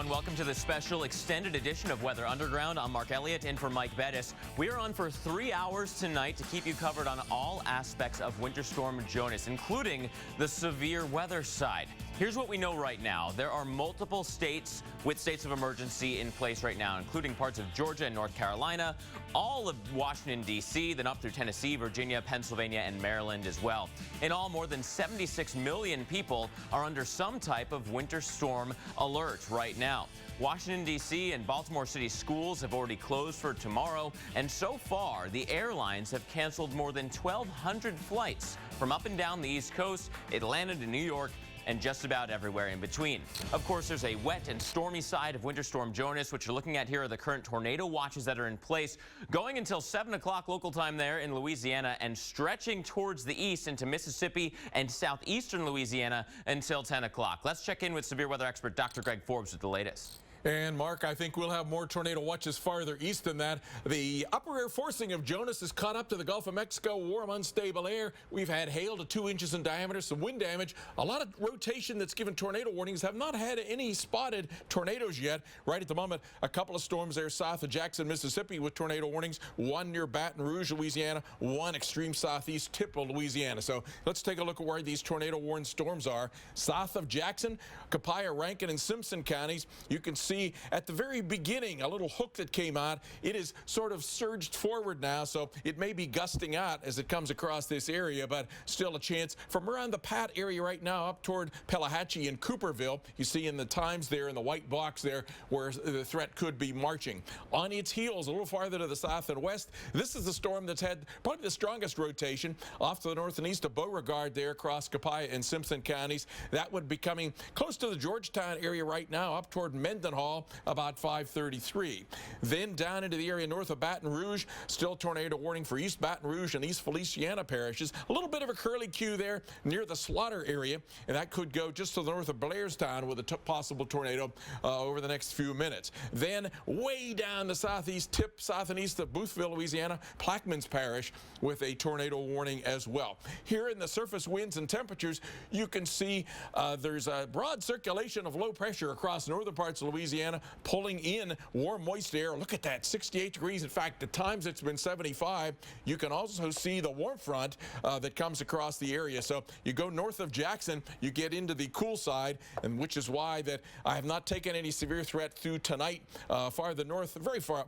everyone. Welcome to the special extended edition of Weather Underground. I'm Mark Elliott in for Mike Bettis. We are on for 3 hours tonight to keep you covered on all aspects of Winter Storm Jonas, including the severe weather side. Here's what we know right now. There are multiple states with states of emergency in place right now, including parts of Georgia and North Carolina, all of Washington, D.C., then up through Tennessee, Virginia, Pennsylvania, and Maryland as well. In all, more than 76 million people are under some type of winter storm alert right now. Washington, D.C. and Baltimore City schools have already closed for tomorrow, and so far, the airlines have canceled more than 1,200 flights from up and down the East Coast, Atlanta to New York, and just about everywhere in between. Of course, there's a wet and stormy side of Winter Storm Jonas. What you're looking at here are the current tornado watches that are in place, going until 7 o'clock local time there in Louisiana and stretching towards the east into Mississippi and southeastern Louisiana until 10 o'clock. Let's check in with severe weather expert Dr. Greg Forbes with the latest. And Mark, I think we'll have more tornado watches farther east than that. The upper air forcing of Jonas is caught up to the Gulf of Mexico. Warm, unstable air. We've had hail to 2 inches in diameter, some wind damage, a lot of rotation that's given tornado warnings. Have not had any spotted tornadoes yet. Right at the moment, a couple of storms there south of Jackson, Mississippi with tornado warnings. One near Baton Rouge, Louisiana. One extreme southeast tip of Louisiana. So let's take a look at where these tornado warned storms are. South of Jackson, Copiah, Rankin, and Simpson counties. You can see at the very beginning a little hook that came out. It is sort of surged forward now, so it may be gusting out as it comes across this area, but still a chance from around the Pat area right now up toward Pelahatchie and Cooperville. You see in the times there in the white box there where the threat could be marching. On its heels, a little farther to the south and west, this is the storm that's had probably the strongest rotation off to the north and east of Beauregard there across Copiah and Simpson counties. That would be coming close to the Georgetown area right now up toward Mendenhall about 5:33. Then down into the area north of Baton Rouge, still tornado warning for East Baton Rouge and East Feliciana parishes. A little bit of a curly Q there near the Slaughter area, and that could go just to the north of Blairstown with a possible tornado over the next few minutes. Then way down the southeast tip, south and east of Boothville, Louisiana, Plaquemines Parish with a tornado warning as well. Here in the surface winds and temperatures, you can see there's a broad circulation of low pressure across northern parts of Louisiana, pulling in warm, moist air. Look at that, 68 degrees. In fact, at times it's been 75. You can also see the warm front that comes across the area. So you go north of Jackson, you get into the cool side, and which is why that I have not taken any severe threat through tonight farther north,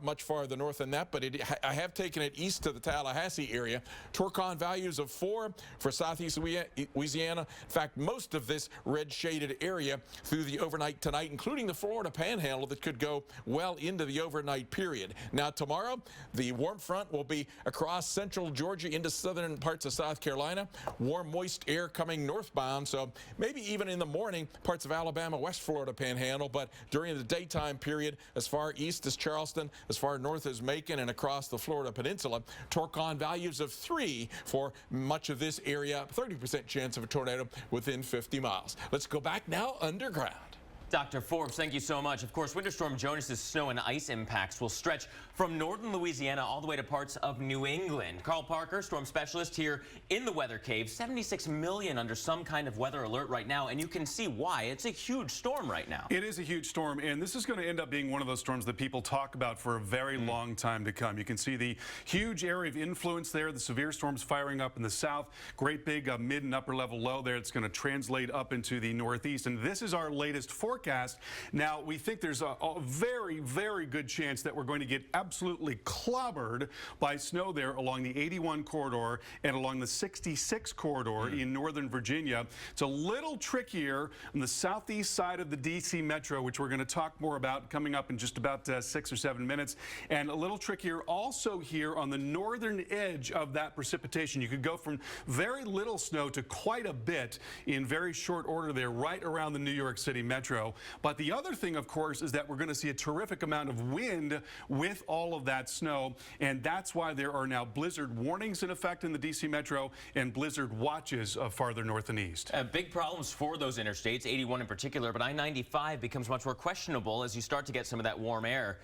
much farther north than that, but I have taken it east to the Tallahassee area. Torcon values of 4 for southeast Louisiana. In fact, most of this red shaded area through the overnight tonight, including the Florida Panhandle that could go well into the overnight period. Now tomorrow, the warm front will be across central Georgia into southern parts of South Carolina. Warm, moist air coming northbound, so maybe even in the morning, parts of Alabama, West Florida Panhandle, but during the daytime period, as far east as Charleston, as far north as Macon, and across the Florida Peninsula, Torcon values of 3 for much of this area, 30% chance of a tornado within 50 miles. Let's go back now underground. Dr. Forbes, thank you so much. Of course, Winter Storm Jonas's snow and ice impacts will stretch from northern Louisiana all the way to parts of New England. Carl Parker, storm specialist here in the Weather Cave. 76 million under some kind of weather alert right now, and you can see why. It's a huge storm right now. It is a huge storm, and this is going to end up being one of those storms that people talk about for a very long time to come. You can see the huge area of influence there, the severe storms firing up in the south, great big mid and upper level low there. It's going to translate up into the northeast, and this is our latest forecast. Now, we think there's a very, very good chance that we're going to get absolutely clobbered by snow there along the 81 corridor and along the 66 corridor in northern Virginia. It's a little trickier on the southeast side of the D.C. metro, which we're going to talk more about coming up in just about 6 or 7 minutes, and a little trickier also here on the northern edge of that precipitation. You could go from very little snow to quite a bit in very short order there, right around the New York City metro. But the other thing, of course, is that we're going to see a terrific amount of wind with all of that snow, and that's why there are now blizzard warnings in effect in the D.C. metro and blizzard watches farther north and east. Big problems for those interstates, 81 in particular, but I-95 becomes much more questionable as you start to get some of that warm air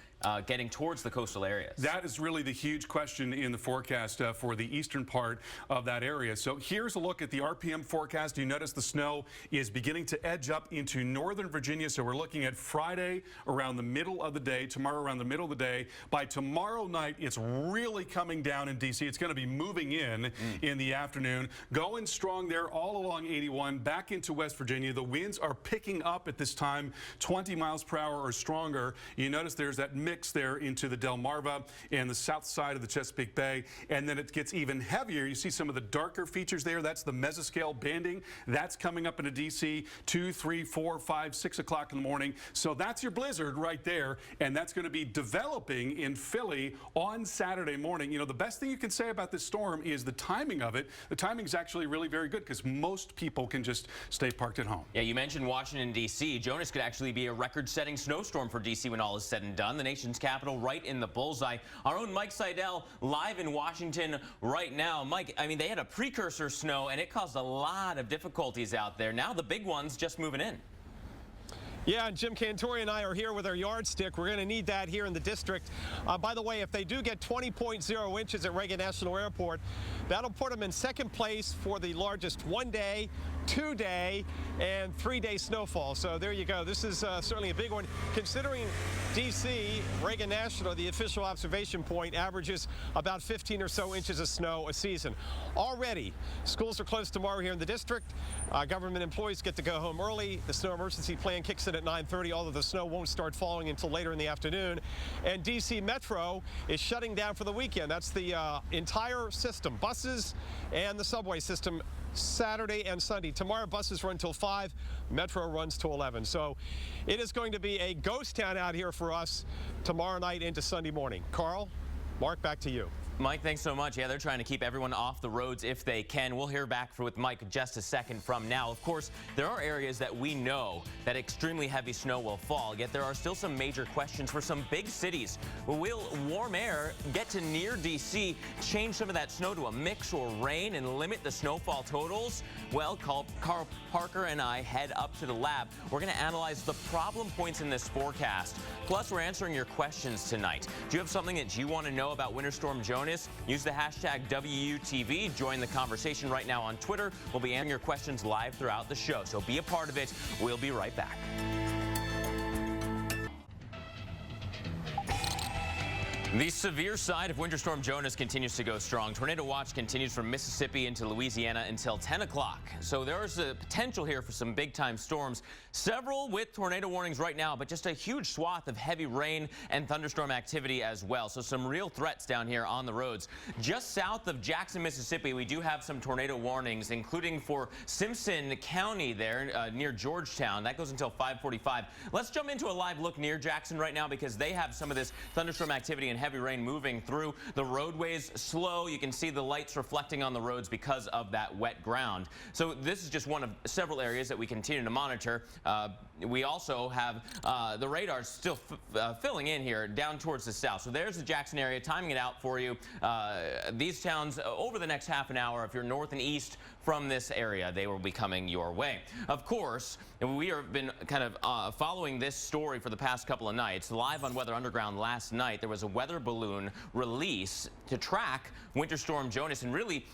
getting towards the coastal areas. That is really the huge question in the forecast for the eastern part of that area. So here's a look at the RPM forecast. You notice the snow is beginning to edge up into northern Virginia. So we're looking at Friday around the middle of the day, tomorrow around the middle of the day. By tomorrow night, it's really coming down in D.C. It's going to be moving in the afternoon, going strong there all along 81 back into West Virginia. The winds are picking up at this time, 20 miles per hour or stronger. You notice there's that mix there into the Delmarva and the south side of the Chesapeake Bay, and then it gets even heavier. You see some of the darker features there. That's the mesoscale banding. That's coming up into D.C. 2, 3, 4, 5, 6 o'clock in the morning. So that's your blizzard right there, and that's going to be developing in Philly on Saturday morning. You know, the best thing you can say about this storm is the timing of it. The timing is actually really very good because most people can just stay parked at home. Yeah, you mentioned Washington, D.C. Jonas could actually be a record-setting snowstorm for D.C. when all is said and done. The nation's capital right in the bullseye. Our own Mike Seidel live in Washington right now. Mike, I mean, they had a precursor snow, and it caused a lot of difficulties out there. Now the big one's just moving in. Yeah, and Jim Cantori and I are here with our yardstick. We're going to need that here in the district. By the way, if they do get 20.0 inches at Reagan National Airport, that'll put them in second place for the largest one-day, two-day, and three-day snowfall. So there you go. This is certainly a big one. Considering D.C., Reagan National, the official observation point, averages about 15 or so inches of snow a season. Already, schools are closed tomorrow here in the district. Government employees get to go home early. The snow emergency plan kicks in at 9:30, although the snow won't start falling until later in the afternoon. And D.C. Metro is shutting down for the weekend. That's the entire system, buses and the subway system, Saturday and Sunday. Tomorrow buses run till 5, Metro runs till 11. So it is going to be a ghost town out here for us tomorrow night into Sunday morning. Carl, Mark, back to you. Mike, thanks so much. Yeah, they're trying to keep everyone off the roads if they can. We'll hear back with Mike just a second from now. Of course, there are areas that we know that extremely heavy snow will fall, yet there are still some major questions for some big cities. Will warm air get to near D.C., change some of that snow to a mix or rain, and limit the snowfall totals? Well, Carl Parker and I head up to the lab. We're going to analyze the problem points in this forecast. Plus, we're answering your questions tonight. Do you have something that you want to know about Winter Storm Jonas? Use the hashtag WUTV. Join the conversation right now on Twitter. We'll be answering your questions live throughout the show, so be a part of it. We'll be right back. The severe side of Winter Storm Jonas continues to go strong. Tornado watch continues from Mississippi into Louisiana until 10 o'clock. So there's a potential here for some big-time storms. Several with tornado warnings right now, but just a huge swath of heavy rain and thunderstorm activity as well. So some real threats down here on the roads. Just south of Jackson, Mississippi, we do have some tornado warnings, including for Simpson County there near Georgetown. That goes until 5:45. Let's jump into a live look near Jackson right now because they have some of this thunderstorm activity and heavy rain moving through. The roadways slow. You can see the lights reflecting on the roads because of that wet ground. So this is just one of several areas that we continue to monitor. We also have the radar still filling in here down towards the south. So there's the Jackson area, timing it out for you. These towns over the next half an hour, if you're north and east from this area, they will be coming your way. Of course, we have been kind of following this story for the past couple of nights. Live on Weather Underground last night, there was a weather balloon release to track Winter Storm Jonas and really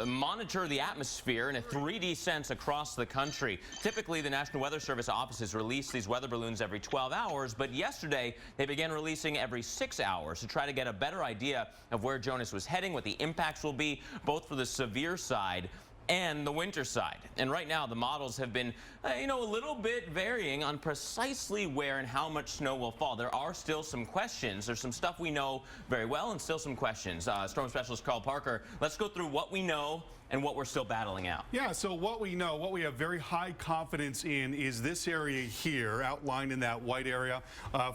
monitor the atmosphere in a 3D sense across the country. Typically, the National Weather Service offices release these weather balloons every 12 hours, but yesterday they began releasing every 6 hours to try to get a better idea of where Jonas was heading, what the impacts will be, both for the severe side and the winter side. And right now the models have been a little bit varying on precisely where and how much snow will fall. There are still some questions. There's some stuff we know very well and still some questions. Storm specialist Carl Parker, let's go through what we know and what we're still battling out. Yeah, so what we know, what we have very high confidence in is this area here, outlined in that white area,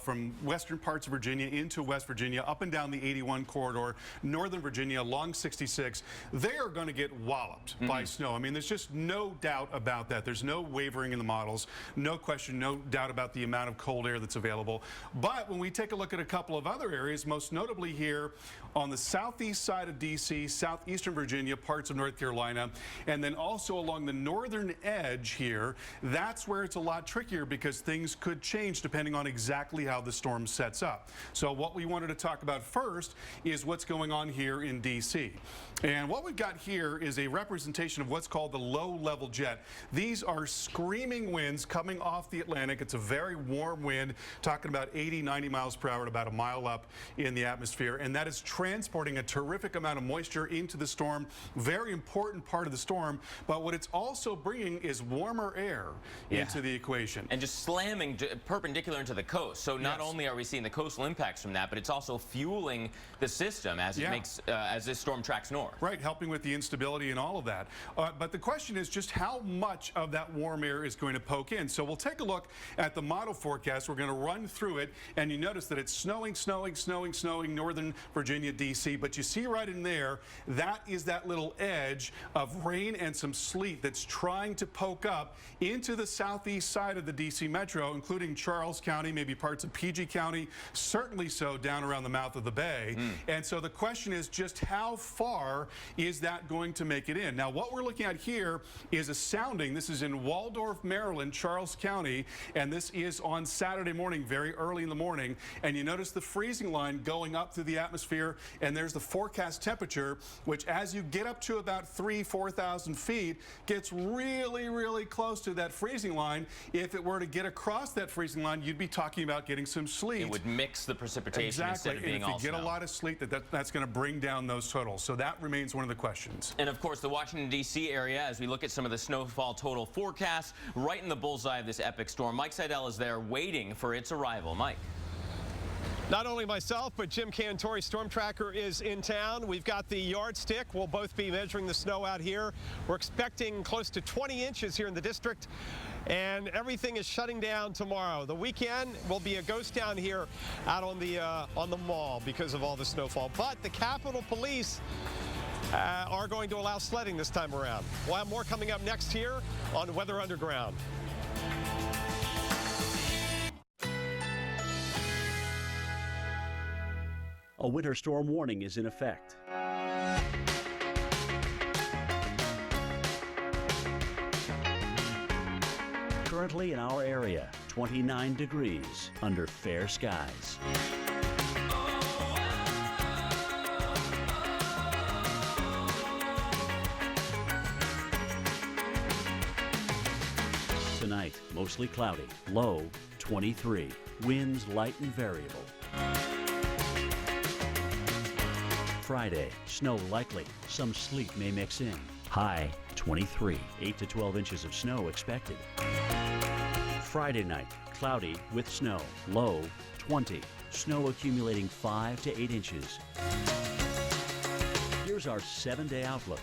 from western parts of Virginia into West Virginia, up and down the 81 corridor, northern Virginia, along 66. They are going to get walloped by snow. I mean, there's just no doubt about that. There's no wavering in the models, no question, no doubt about the amount of cold air that's available. But when we take a look at a couple of other areas, most notably here on the southeast side of D.C., southeastern Virginia, parts of North Carolina, Carolina. And then also along the northern edge here, that's where it's a lot trickier because things could change depending on exactly how the storm sets up. So what we wanted to talk about first is what's going on here in D.C. And what we've got here is a representation of what's called the low-level jet. These are screaming winds coming off the Atlantic. It's a very warm wind, talking about 80, 90 miles per hour at about a mile up in the atmosphere. And that is transporting a terrific amount of moisture into the storm. Very important part of the storm. But what it's also bringing is warmer air into the equation. And just slamming perpendicular into the coast. So not only are we seeing the coastal impacts from that, but it's also fueling the system as it makes as this storm tracks north. Right, helping with the instability and all of that. But the question is just how much of that warm air is going to poke in. So we'll take a look at the model forecast. We're going to run through it, and you notice that it's snowing, northern Virginia, D.C. But you see right in there, that is that little edge of rain and some sleet that's trying to poke up into the southeast side of the D.C. metro, including Charles County, maybe parts of PG County, certainly so down around the mouth of the bay. And so the question is just how far is that going to make it in? Now, what we're looking at here is a sounding. This is in Waldorf, Maryland, Charles County, and this is on Saturday morning, very early in the morning. And you notice the freezing line going up through the atmosphere, and there's the forecast temperature, which as you get up to about 4,000 feet, gets really, really close to that freezing line. If it were to get across that freezing line, you'd be talking about getting some sleet. It would mix the precipitation instead of being all snow. And if you get a lot of sleet, that's going to bring down those totals. So that remains one of the questions. And of course, the Washington, D.C. area, as we look at some of the snowfall total forecasts, right in the bullseye of this epic storm. Mike Seidel is there waiting for its arrival. Mike. Not only myself, but Jim Cantori, Storm Tracker, is in town. We've got the yardstick. We'll both be measuring the snow out here. We're expecting close to 20 inches here in the district, and everything is shutting down tomorrow. The weekend will be a ghost town here out on the mall because of all the snowfall. But the Capitol Police are going to allow sledding this time around. We'll have more coming up next here on Weather Underground. A winter storm warning is in effect. Currently in our area, 29 degrees under fair skies. Tonight, mostly cloudy, low 23, winds light and variable. Friday, snow likely, some sleet may mix in. High 23, 8 to 12 inches of snow expected. Friday night, cloudy with snow, low 20, snow accumulating 5 to 8 inches. Here's our 7-day outlook.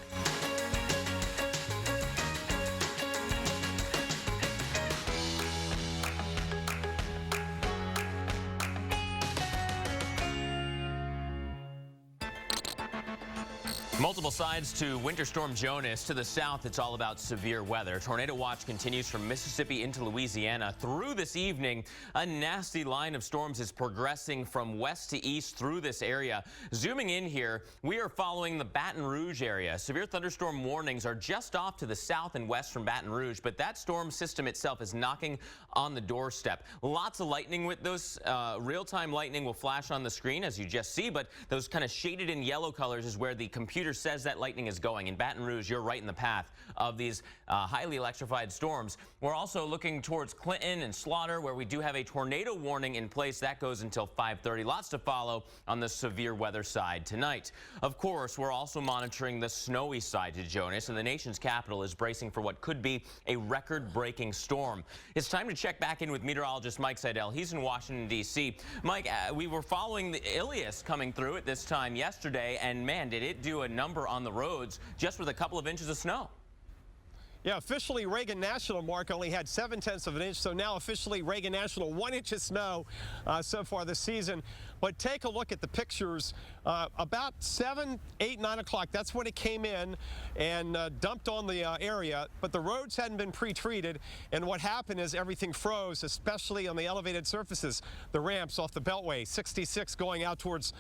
Multiple sides to Winter Storm Jonas. To the south, it's all about severe weather. Tornado watch continues from Mississippi into Louisiana. Through this evening, a nasty line of storms is progressing from west to east through this area. Zooming in here, we are following the Baton Rouge area. Severe thunderstorm warnings are just off to the south and west from Baton Rouge, but that storm system itself is knocking on the doorstep. Lots of lightning with those. Real-time lightning will flash on the screen, as you just see, but those kind of shaded in yellow colors is where the computer says that lightning is going. In Baton Rouge, you're right in the path of these highly electrified storms. We're also looking towards Clinton and Slaughter, where we do have a tornado warning in place. That goes until 5:30. Lots to follow on the severe weather side tonight. Of course, we're also monitoring the snowy side to Jonas, and the nation's capital is bracing for what could be a record-breaking storm. It's time to check back in with meteorologist Mike Seidel. He's in Washington, D.C. Mike, we were following the Ilias coming through at this time yesterday, and man, did it do a number on the roads just with a couple of inches of snow. Yeah, officially Reagan National, Mark, only had 0.7 of an inch, so now officially Reagan National 1 inch of snow so far this season. But take a look at the pictures. About 7, 8, 9 o'clock, that's when it came in and dumped on the area. But the roads hadn't been pre-treated. And what happened is everything froze, especially on the elevated surfaces, the ramps off the Beltway, 66 going out towards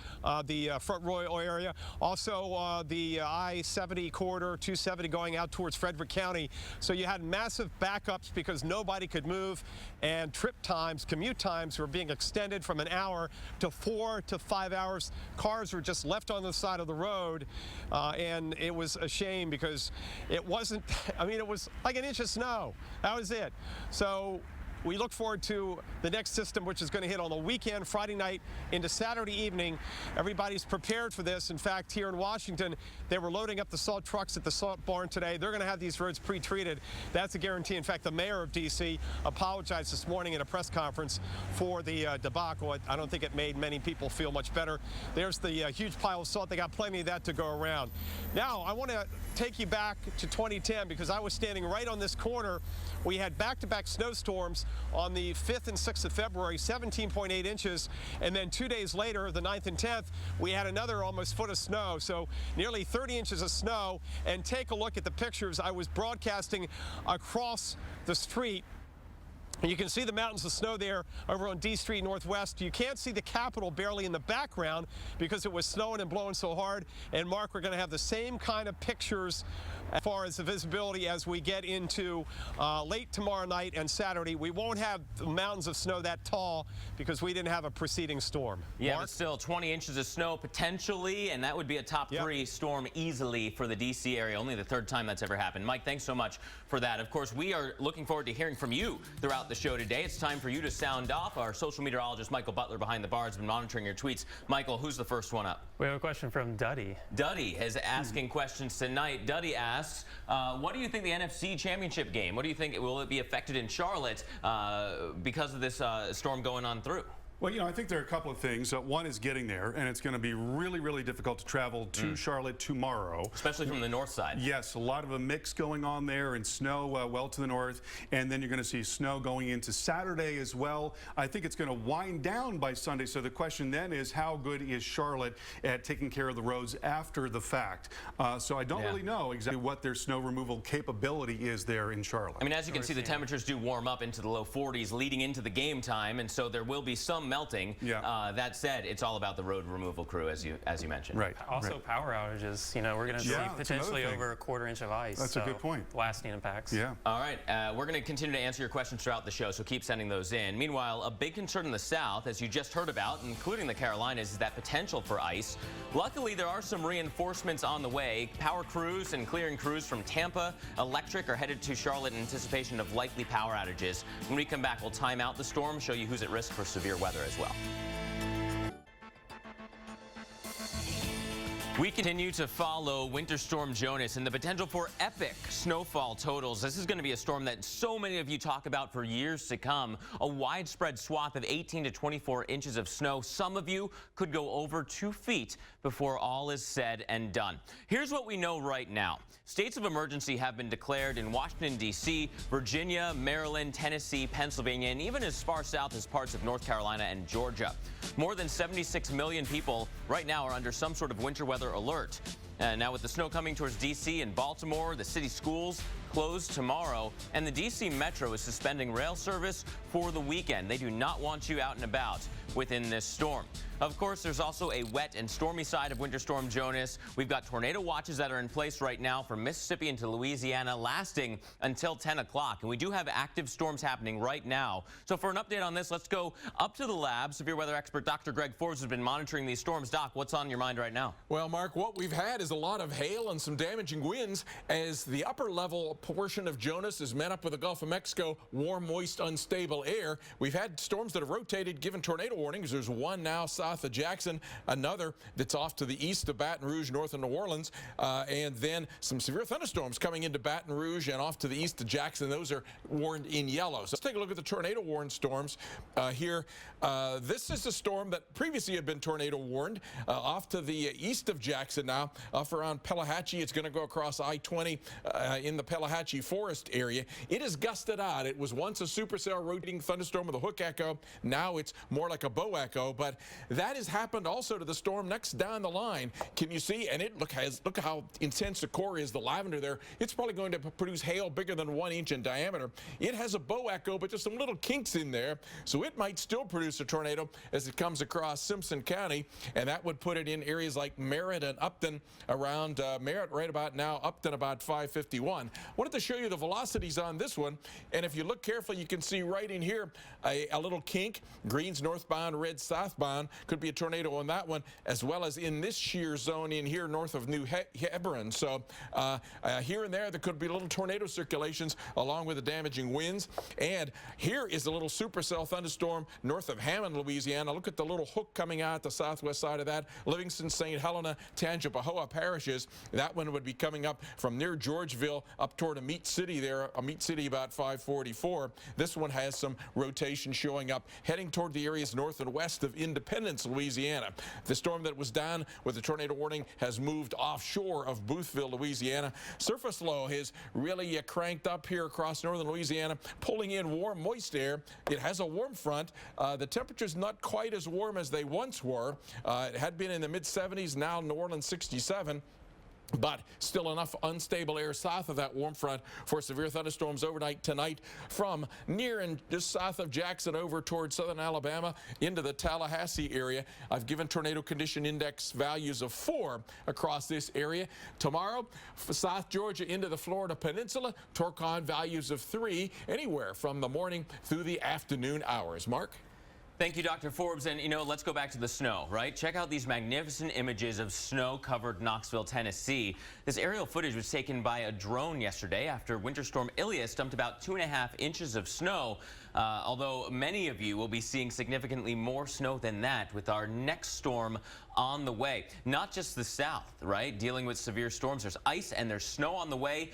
the Front Royal area. Also the I-70 corridor, 270 going out towards Frederick County. So you had massive backups because nobody could move, and trip times, commute times were being extended from an hour to 4 to 5 hours. Cars were just left on the side of the road, and it was a shame because it wasn't, I mean, it was like an inch of snow. That was it. So we look forward to the next system, which is going to hit on the weekend, Friday night into Saturday evening. Everybody's prepared for this. In fact, here in Washington, they were loading up the salt trucks at the salt barn today. They're going to have these roads pre-treated. That's a guarantee. In fact, the mayor of D.C. apologized this morning in a press conference for the debacle. I don't think it made many people feel much better. There's the huge pile of salt. They got plenty of that to go around. Now, I want to take you back to 2010 because I was standing right on this corner. We had back-to-back snowstorms on the 5th and 6th of February, 17.8 inches, and then 2 days later, the 9th and 10th, we had another almost foot of snow, so nearly 30 inches of snow. And take a look at the pictures. I was broadcasting across the street. And you can see the mountains of snow there over on D Street Northwest. You can't see the Capitol barely in the background because it was snowing and blowing so hard. And Mark, we're going to have the same kind of pictures as far as the visibility as we get into late tomorrow night and Saturday. We won't have the mountains of snow that tall because we didn't have a preceding storm. Yeah, Mark? but still 20 inches of snow potentially, and that would be a top 3 storm easily for the D.C. area. Only the 3rd time that's ever happened. Mike, thanks so much for that. Of course, we are looking forward to hearing from you throughout the show today. It's time for you to sound off. Our social meteorologist, Michael Butler, behind the bars, has been monitoring your tweets. Michael, who's the first one up? We have a question from Duddy. Duddy is asking questions tonight. Duddy asks, what do you think the NFC Championship game, what do you think, will it be affected in Charlotte because of this storm going on through? Well, you know, I think there are a couple of things. One is getting there, and it's going to be really, really difficult to travel to Charlotte tomorrow. Especially from the north side. Yes, a lot of a mix going on there, and snow well to the north, and then you're going to see snow going into Saturday as well. I think it's going to wind down by Sunday, so the question then is how good is Charlotte at taking care of the roads after the fact? So I don't really know exactly what their snow removal capability is there in Charlotte. I mean, as you can see, the temperatures do warm up into the low 40s leading into the game time, and so there will be some melting. That said, it's all about the road removal crew, as you mentioned. Right. Also, power outages. You know, we're going to see potentially over a quarter inch of ice. That's a good point. Lasting impacts. Yeah. All right. We're going to continue to answer your questions throughout the show, so keep sending those in. Meanwhile, a big concern in the south, as you just heard about, including the Carolinas, is that potential for ice. Luckily, there are some reinforcements on the way. Power crews and clearing crews from Tampa Electric are headed to Charlotte in anticipation of likely power outages. When we come back, we'll time out the storm, show you who's at risk for severe weather as well. We continue to follow Winter Storm Jonas and the potential for epic snowfall totals. This is going to be a storm that so many of you talk about for years to come. A widespread swath of 18 to 24 inches of snow. Some of you could go over 2 feet before all is said and done. Here's what we know right now. States of emergency have been declared in Washington, D.C., Virginia, Maryland, Tennessee, Pennsylvania, and even as far south as parts of North Carolina and Georgia. More than 76 million people right now are under some sort of winter weather alert. Now with the snow coming towards D.C. and Baltimore, the city schools closed tomorrow, and the D.C. Metro is suspending rail service for the weekend. They do not want you out and about within this storm. Of course, there's also a wet and stormy side of Winter Storm Jonas. We've got tornado watches that are in place right now from Mississippi into Louisiana, lasting until 10 o'clock. And we do have active storms happening right now. So for an update on this, let's go up to the lab. Severe weather expert Dr. Greg Forbes has been monitoring these storms. Doc, what's on your mind right now? Well, Mark, what we've had is a lot of hail and some damaging winds as the upper level portion of Jonas is met up with the Gulf of Mexico, warm, moist, unstable air. We've had storms that have rotated, given tornado warnings. There's one now south of Jackson, another that's off to the east of Baton Rouge, north of New Orleans, and then some severe thunderstorms coming into Baton Rouge and off to the east of Jackson. Those are warned in yellow. So let's take a look at the tornado warned storms here. This is a storm that previously had been tornado warned off to the east of Jackson now. off around Pelahatchie. It's going to go across I-20 in the Pelahatchie Forest area. It has gusted out. It was once a supercell rotating thunderstorm with a hook echo. Now it's more like a bow echo, but that has happened also to the storm next down the line. Can you see? And it look how intense the core is, the lavender there. It's probably going to produce hail bigger than 1 inch in diameter. It has a bow echo, but just some little kinks in there, so it might still produce a tornado as it comes across Simpson County, and that would put it in areas like Merritt and Upton, around Merritt right about now, Upton about 551. Wanted to show you the velocities on this one, and if you look carefully, you can see right in here a little kink. Green's northbound, red southbound. Could be a tornado on that one, as well as in this shear zone in here north of New Hebron. So here and there could be little tornado circulations along with the damaging winds. And here is a little supercell thunderstorm north of Hammond, Louisiana. Look at the little hook coming out the southwest side of that. Livingston, St. Helena, Tangipahoa parishes. That one would be coming up from near Georgeville up toward Amite City there, Amite City about 544. This one has some rotation showing up, heading toward the areas north and west of Independence, Louisiana. The storm that was down with the tornado warning has moved offshore of Boothville, Louisiana. Surface low has really cranked up here across northern Louisiana, pulling in warm, moist air. It has a warm front. The temperature's not quite as warm as they once were. It had been in the mid-70s, now New Orleans 67. But still enough unstable air south of that warm front for severe thunderstorms overnight tonight from near and just south of Jackson over towards southern Alabama into the Tallahassee area. I've given tornado condition index values of 4 across this area. Tomorrow, South Georgia into the Florida Peninsula, Torcon values of 3 anywhere from the morning through the afternoon hours. Mark? Thank you, Dr. Forbes. And, let's go back to the snow, right? Check out these magnificent images of snow-covered Knoxville, Tennessee. This aerial footage was taken by a drone yesterday after Winter Storm Ilias dumped about 2.5 inches of snow. Although many of you will be seeing significantly more snow than that with our next storm on the way. Not just the south, right? Dealing with severe storms. There's ice and there's snow on the way.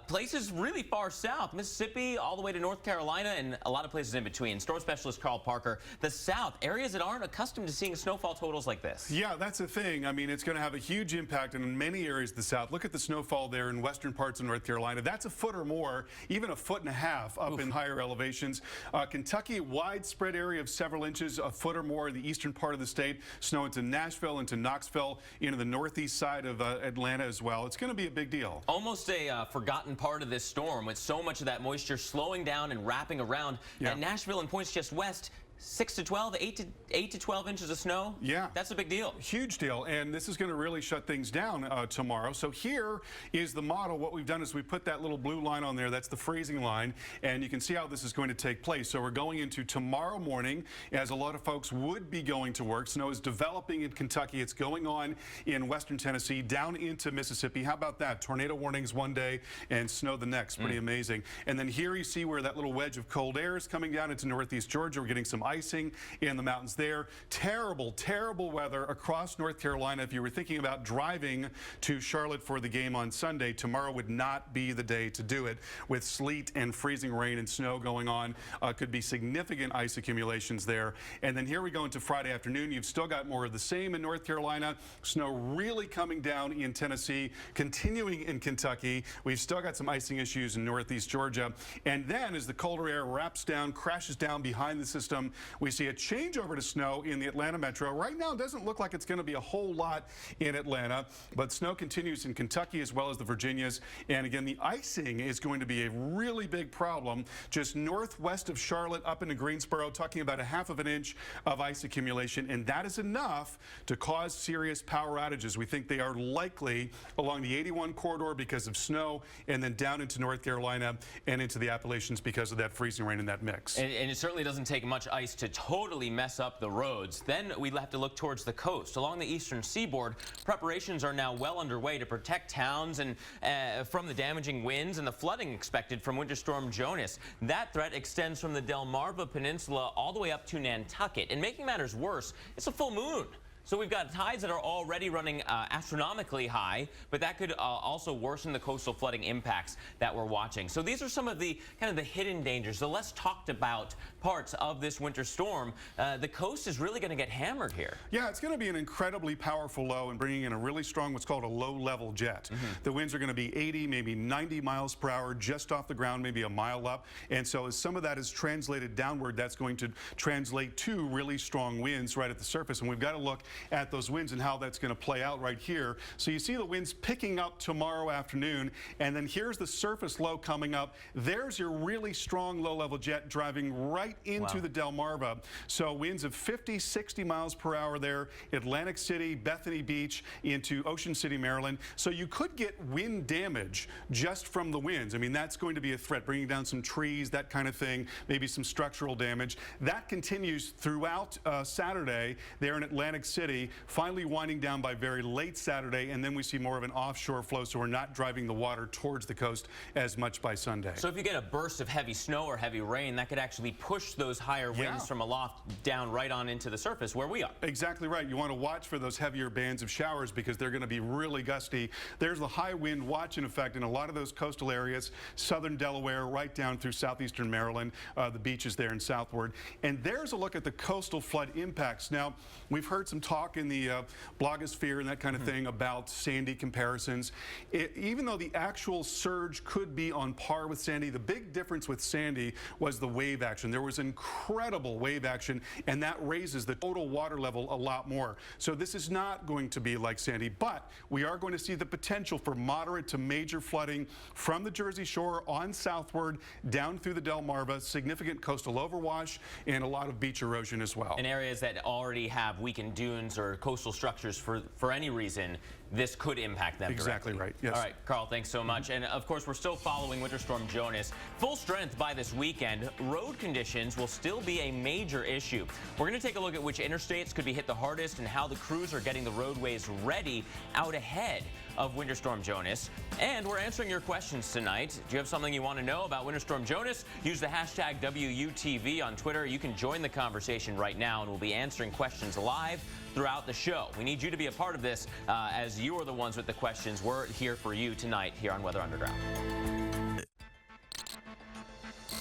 Places really far south, Mississippi, all the way to North Carolina, and a lot of places in between. Storm specialist Carl Parker. The south, areas that aren't accustomed to seeing snowfall totals like this. Yeah, that's the thing. I mean, it's going to have a huge impact in many areas of the south. Look at the snowfall there in western parts of North Carolina. That's a foot or more, even a foot and a half up in higher elevations. Kentucky, widespread area of several inches, a foot or more in the eastern part of the state. Snow into Nashville, into Knoxville, into the northeast side of Atlanta as well. It's going to be a big deal. Almost a forgotten part of this storm with so much of that moisture slowing down and wrapping around. At Nashville and points just west, 6 to 12, 8 to 12 inches of snow. Yeah. That's a big deal. Huge deal. And this is going to really shut things down tomorrow. So here is the model. What we've done is we put that little blue line on there. That's the freezing line. And you can see how this is going to take place. So we're going into tomorrow morning, as a lot of folks would be going to work. Snow is developing in Kentucky. It's going on in western Tennessee, down into Mississippi. How about that? Tornado warnings one day and snow the next. Pretty amazing. And then here you see where that little wedge of cold air is coming down into northeast Georgia. We're getting some icing in the mountains there. Terrible, terrible weather across North Carolina. If you were thinking about driving to Charlotte for the game on Sunday, tomorrow would not be the day to do it. With sleet and freezing rain and snow going on, could be significant ice accumulations there. And then here we go into Friday afternoon. You've still got more of the same in North Carolina. Snow really coming down in Tennessee, continuing in Kentucky. We've still got some icing issues in northeast Georgia. And then as the colder air wraps down, crashes down behind the system, we see a changeover to snow in the Atlanta metro. Right now, it doesn't look like it's going to be a whole lot in Atlanta, but snow continues in Kentucky as well as the Virginias. And again, the icing is going to be a really big problem just northwest of Charlotte up into Greensboro, talking about 1/2 inch of ice accumulation. And that is enough to cause serious power outages. We think they are likely along the 81 corridor because of snow, and then down into North Carolina and into the Appalachians because of that freezing rain in that mix. And it certainly doesn't take much ice to totally mess up the roads. Then we'd have to look towards the coast. Along the eastern seaboard, preparations are now well underway to protect towns and from the damaging winds and the flooding expected from Winter Storm Jonas. That threat extends from the Delmarva Peninsula all the way up to Nantucket. And making matters worse, it's a full moon So we've got tides that are already running astronomically high, but that could also worsen the coastal flooding impacts that we're watching. So these are some of the kind of the hidden dangers, the less talked about parts of this winter storm. The coast is really going to get hammered here. Yeah, it's going to be an incredibly powerful low and bringing in a really strong, what's called a low-level jet. The winds are going to be 80, maybe 90 miles per hour just off the ground, maybe a mile up. And so as some of that is translated downward, that's going to translate to really strong winds right at the surface. And we've got to look at those winds and how that's going to play out right here. So you see the winds picking up tomorrow afternoon, and then here's the surface low coming up. There's your really strong low-level jet driving right into the Delmarva. So winds of 50, 60 miles per hour there, Atlantic City, Bethany Beach, into Ocean City, Maryland. So you could get wind damage just from the winds. I mean, that's going to be a threat, bringing down some trees, that kind of thing, maybe some structural damage. That continues throughout Saturday there in Atlantic City, finally winding down by very late Saturday, and then we see more of an offshore flow, so we're not driving the water towards the coast as much by Sunday. So if you get a burst of heavy snow or heavy rain, that could actually push those higher winds from aloft down right on into the surface where we are. Exactly right. You want to watch for those heavier bands of showers because they're going to be really gusty. There's the high wind watch in effect in a lot of those coastal areas, southern Delaware, right down through southeastern Maryland, the beaches there and southward. And there's a look at the coastal flood impacts. Now, we've heard some talk in the blogosphere and that kind of thing about Sandy comparisons. Even though the actual surge could be on par with Sandy, the big difference with Sandy was the wave action. There was incredible wave action, and that raises the total water level a lot more. So this is not going to be like Sandy, but we are going to see the potential for moderate to major flooding from the Jersey Shore on southward down through the Delmarva, significant coastal overwash, and a lot of beach erosion as well. In areas that already have weakened dunes or coastal structures for any reason, this could impact them Exactly directly. right, yes. All right, Carl, thanks so much. And of course, we're still following Winter Storm Jonas. Full strength by this weekend. Road conditions will still be a major issue. We're going to take a look at which interstates could be hit the hardest and how the crews are getting the roadways ready out ahead of Winter Storm Jonas. And we're answering your questions tonight. Do you have something you want to know about Winter Storm Jonas? Use the hashtag WUTV on Twitter. You can join the conversation right now, and we'll be answering questions live throughout the show. We need you to be a part of this as you are the ones with the questions. We're here for you tonight here on Weather Underground.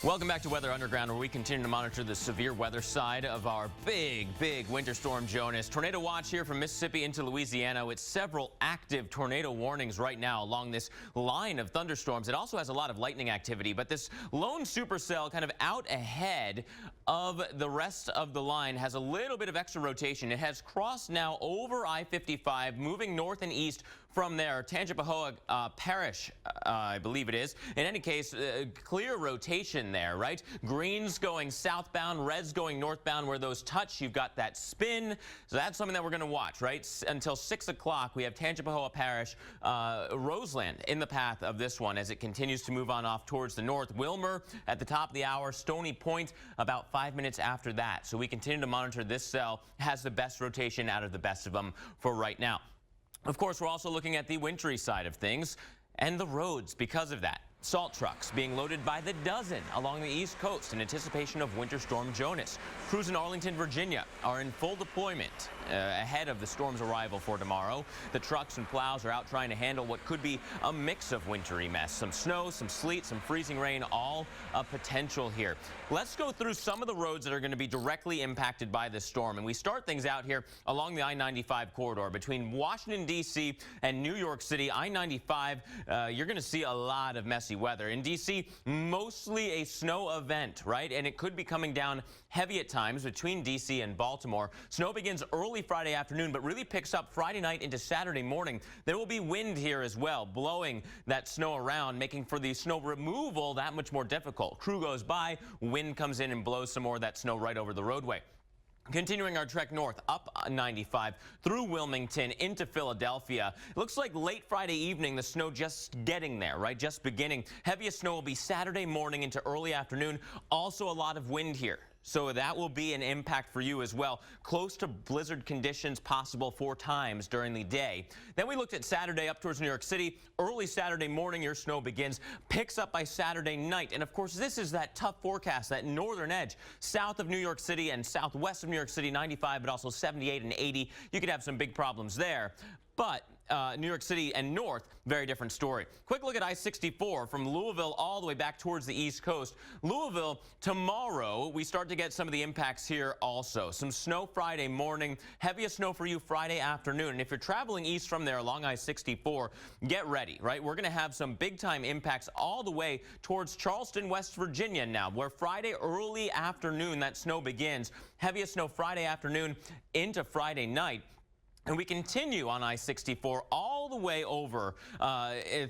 Welcome back to Weather Underground, where we continue to monitor the severe weather side of our big Winter Storm Jonas. Tornado watch here from Mississippi into Louisiana with several active tornado warnings right now along this line of thunderstorms. It also has a lot of lightning activity, but this lone supercell kind of out ahead of the rest of the line has a little bit of extra rotation. It has crossed now over I-55, moving north and east from there. Tangipahoa Parish, I believe it is. In any case, clear rotation there, right? Greens going southbound, reds going northbound. Where those touch, you've got that spin. So that's something that we're going to watch, right? Until 6 o'clock, we have Tangipahoa Parish, Roseland in the path of this one as it continues to move on off towards the north. Wilmer at the top of the hour, Stony Point about 5 minutes after that. So we continue to monitor this cell. Has the best rotation out of the best of them for right now. Of course, we're also looking at the wintry side of things and the roads because of that. Salt trucks being loaded by the dozen along the East Coast in anticipation of Winter Storm Jonas. Crews in Arlington, Virginia are in full deployment ahead of the storm's arrival for tomorrow. The trucks and plows are out trying to handle what could be a mix of wintry mess. Some snow, some sleet, some freezing rain, all a potential here. Let's go through some of the roads that are going to be directly impacted by this storm. And we start things out here along the I-95 corridor between Washington, D.C. and New York City. I-95, you're going to see a lot of messy weather. In D.C., mostly a snow event, right? And it could be coming down heavy at times between D.C. and Baltimore. Snow begins early Friday afternoon, but really picks up Friday night into Saturday morning. There will be wind here as well, blowing that snow around, making for the snow removal that much more difficult. Crew goes by, wind comes in and blows some more of that snow right over the roadway. Continuing our trek north, up 95 through Wilmington into Philadelphia. It looks like late Friday evening, the snow just getting there, right? Just beginning. Heaviest snow will be Saturday morning into early afternoon. Also a lot of wind here. So that will be an impact for you as well. Close to blizzard conditions possible 4 times during the day. Then we looked at Saturday up towards New York City. Early Saturday morning, your snow begins, picks up by Saturday night. And of course, this is that tough forecast, that northern edge south of New York City and southwest of New York City, 95, but also 78 and 80. You could have some big problems there. But New York City and north, very different story. Quick look at I-64 from Louisville all the way back towards the East Coast. Louisville, tomorrow, we start to get some of the impacts here also. Some snow Friday morning, heaviest snow for you Friday afternoon. And if you're traveling east from there along I-64, get ready, right? We're going to have some big-time impacts all the way towards Charleston, West Virginia now, where Friday early afternoon that snow begins. Heaviest snow Friday afternoon into Friday night. And we continue on I-64 all the way over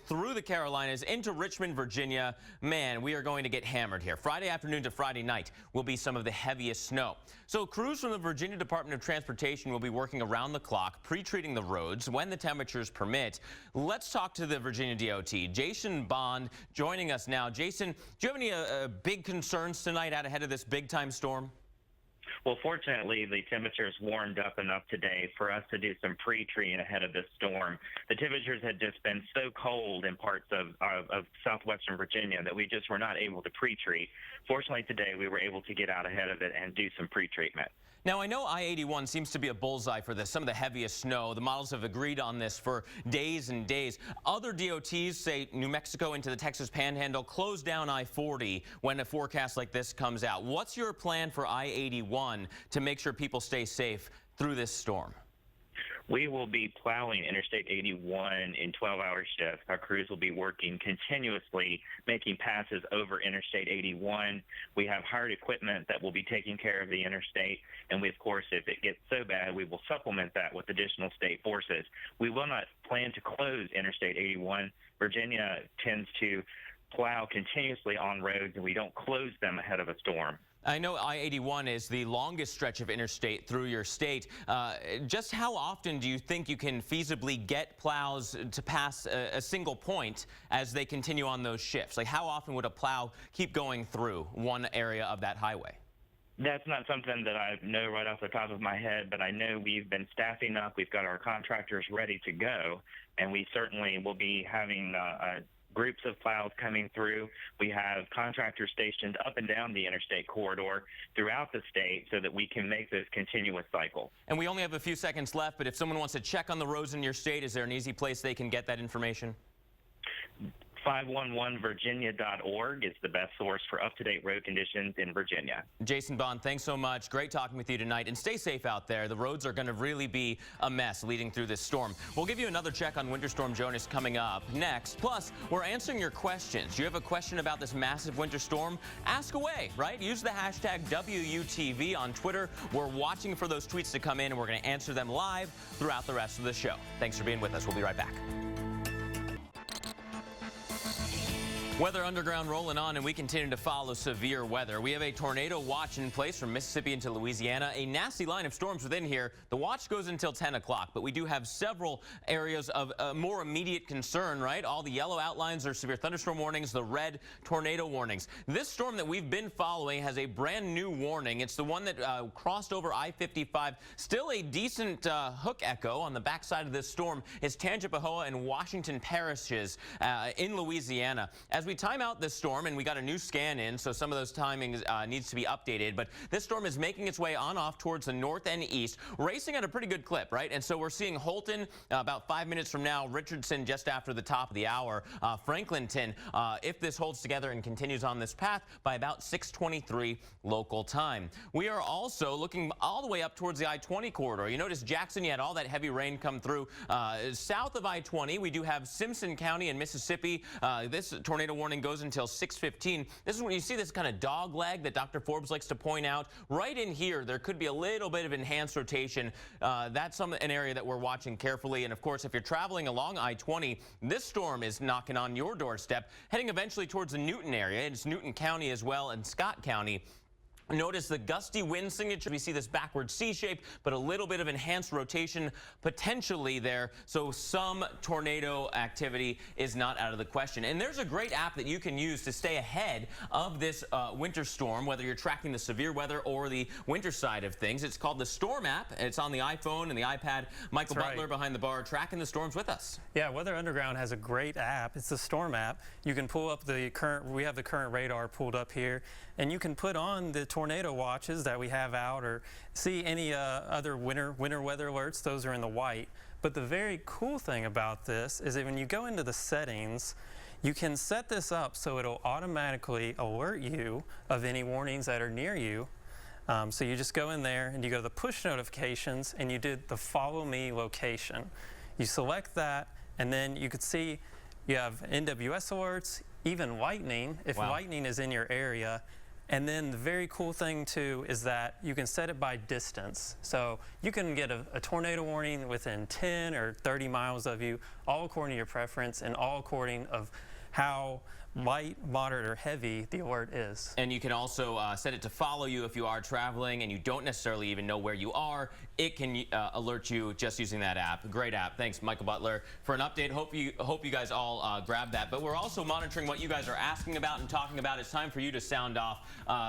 through the Carolinas into Richmond, Virginia. Man, we are going to get hammered here. Friday afternoon to Friday night will be some of the heaviest snow. So crews from the Virginia Department of Transportation will be working around the clock, pre-treating the roads when the temperatures permit. Let's talk to the Virginia DOT. Jason Bond joining us now. Jason, do you have any big concerns tonight out ahead of this big-time storm? Well, fortunately, the temperatures warmed up enough today for us to do some pre-treating ahead of this storm. The temperatures had just been so cold in parts of southwestern Virginia that we just were not able to pre-treat. Fortunately, today we were able to get out ahead of it and do some pre-treatment. Now, I know I-81 seems to be a bullseye for this, some of the heaviest snow. The models have agreed on this for days and days. Other DOTs, say New Mexico into the Texas Panhandle, close down I-40 when a forecast like this comes out. What's your plan for I-81 to make sure people stay safe through this storm? We will be plowing Interstate 81 in 12-hour shifts. Our crews will be working continuously, making passes over Interstate 81. We have hired equipment that will be taking care of the interstate. And we, of course, if it gets so bad, we will supplement that with additional state forces. We will not plan to close Interstate 81. Virginia tends to plow continuously on roads, and we don't close them ahead of a storm. I know I-81 is the longest stretch of interstate through your state. Just how often do you think you can feasibly get plows to pass a single point as they continue on those shifts? Like, how often would a plow keep going through one area of that highway? That's not something that I know right off the top of my head, but I know we've been staffing up. We've got our contractors ready to go, and we certainly will be having groups of plows coming through. We have contractors stationed up and down the interstate corridor throughout the state so that we can make this continuous cycle. And we only have a few seconds left, but if someone wants to check on the roads in your state, is there an easy place they can get that information? 511virginia.org is the best source for up-to-date road conditions in Virginia. Jason Bond, thanks so much. Great talking with you tonight. And stay safe out there. The roads are going to really be a mess leading through this storm. We'll give you another check on Winter Storm Jonas coming up next. Plus, we're answering your questions. Do you have a question about this massive winter storm? Ask away, right? Use the hashtag WUTV on Twitter. We're watching for those tweets to come in, and we're going to answer them live throughout the rest of the show. Thanks for being with us. We'll be right back. Weather Underground rolling on, and we continue to follow severe weather. We have a tornado watch in place from Mississippi into Louisiana. A nasty line of storms within here. The watch goes until 10 o'clock, but we do have several areas of more immediate concern, right? All the yellow outlines are severe thunderstorm warnings, the red tornado warnings. This storm that we've been following has a brand new warning. It's the one that crossed over I-55. Still a decent hook echo on the backside of this storm is Tangipahoa and Washington parishes in Louisiana. As we time out this storm, and we got a new scan in, so some of those timings needs to be updated, but this storm is making its way on off towards the north and east, racing at a pretty good clip, right? And so we're seeing Holton about 5 minutes from now, Richardson just after the top of the hour, Franklinton, if this holds together and continues on this path, by about 6:23 local time. We are also looking all the way up towards the I-20 corridor. You notice Jackson, you had all that heavy rain come through. South of I-20, we do have Simpson County in Mississippi. This tornado warning goes until 6:15. This is when you see this kind of dog leg that Dr. Forbes likes to point out. Right in here, there could be a little bit of enhanced rotation. That's an area that we're watching carefully. And of course, if you're traveling along I-20, this storm is knocking on your doorstep, heading eventually towards the Newton area. It's Newton County as well and Scott County. Notice the gusty wind signature. We see this backward C shape, but a little bit of enhanced rotation potentially there. So some tornado activity is not out of the question. And there's a great app that you can use to stay ahead of this winter storm, whether you're tracking the severe weather or the winter side of things. It's called the Storm app. It's on the iPhone and the iPad. Michael Butler behind the bar tracking the storms with us. Yeah, Weather Underground has a great app. It's the Storm app. You can pull up the current, we have the current radar pulled up here, and you can put on the tornado watches that we have out or see any other winter weather alerts. Those are in the white. But the very cool thing about this is that when you go into the settings, you can set this up so it'll automatically alert you of any warnings that are near you. So you just go in there and you go to the push notifications and you did the follow me location. You select that and then you could see you have NWS alerts, even lightning, if lightning is in your area. And then the very cool thing too is that you can set it by distance. So you can get a tornado warning within 10 or 30 miles of you, all according to your preference and all according of how light, moderate, or heavy the alert is. And you can also set it to follow you if you are traveling and you don't necessarily even know where you are. It can alert you just using that app. Great app. Thanks, Michael Butler, for an update. Hope you guys all grab that. But we're also monitoring what you guys are asking about and talking about. It's time for you to sound off.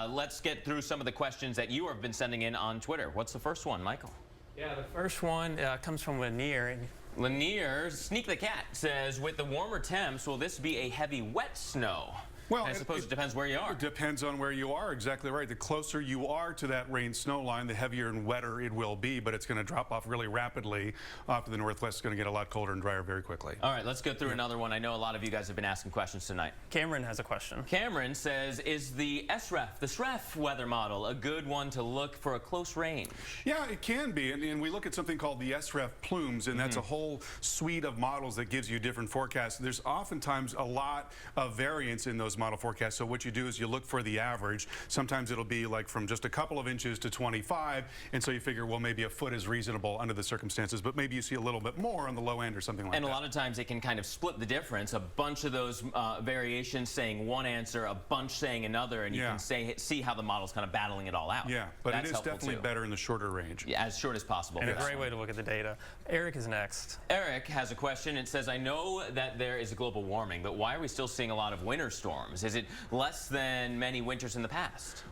Let's get through some of the questions that you have been sending in on Twitter. What's the first one, Michael? Yeah, the first one comes from Lanier. Lanier, Sneak the Cat, says, with the warmer temps, will this be a heavy wet snow? Well, I suppose it depends where you are. It depends on where you are, exactly right. The closer you are to that rain-snow line, the heavier and wetter it will be, but it's going to drop off really rapidly off to the northwest. It's going to get a lot colder and drier very quickly. All right, let's go through another one. I know a lot of you guys have been asking questions tonight. Cameron has a question. Cameron says, is the SREF, the SREF weather model, a good one to look for a close range? Yeah, it can be, and we look at something called the SREF plumes, and that's a whole suite of models that gives you different forecasts. There's oftentimes a lot of variance in those model forecasts, so what you do is you look for the average. Sometimes it'll be like from just a couple of inches to 25, and so you figure, well, maybe a foot is reasonable under the circumstances, but maybe you see a little bit more on the low end or something like that. And a lot of times it can kind of split the difference. A bunch of those variations saying one answer, a bunch saying another, and you can see how the model's kind of battling it all out. Yeah, but That's it is definitely better in the shorter range. Yeah, as short as possible. And a great way to look at the data. Eric is next. Eric has a question. It says, I know that there is a global warming, but why are we still seeing a lot of winter storms? Is it less than many winters in the past?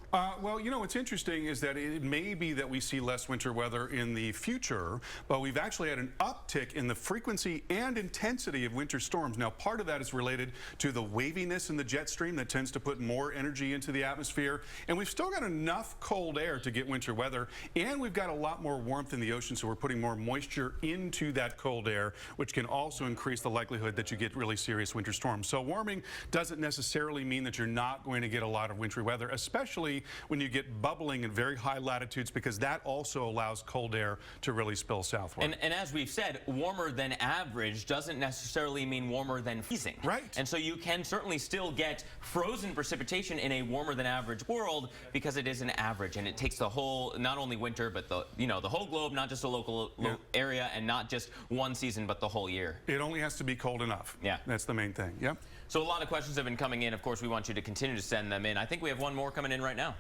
Well, you know, what's interesting is that it may be that we see less winter weather in the future, but we've actually had an uptick in the frequency and intensity of winter storms. Now, part of that is related to the waviness in the jet stream that tends to put more energy into the atmosphere, and we've still got enough cold air to get winter weather, and we've got a lot more warmth in the ocean, so we're putting more moisture into that cold air, which can also increase the likelihood that you get really serious winter storms. So warming doesn't necessarily mean that you're not going to get a lot of wintry weather, especially when you get bubbling in very high latitudes, because that also allows cold air to really spill southward. And as we've said, warmer than average doesn't necessarily mean warmer than freezing. Right. And so you can certainly still get frozen precipitation in a warmer than average world because it is an average, and it takes the whole, not only winter, but the whole globe, not just a local area, and not just one season, but the whole year. It only has to be cold enough. Yeah. That's the main thing. Yep. So a lot of questions have been coming in. Of course, we want you to continue to send them in. I think we have one more coming in right now.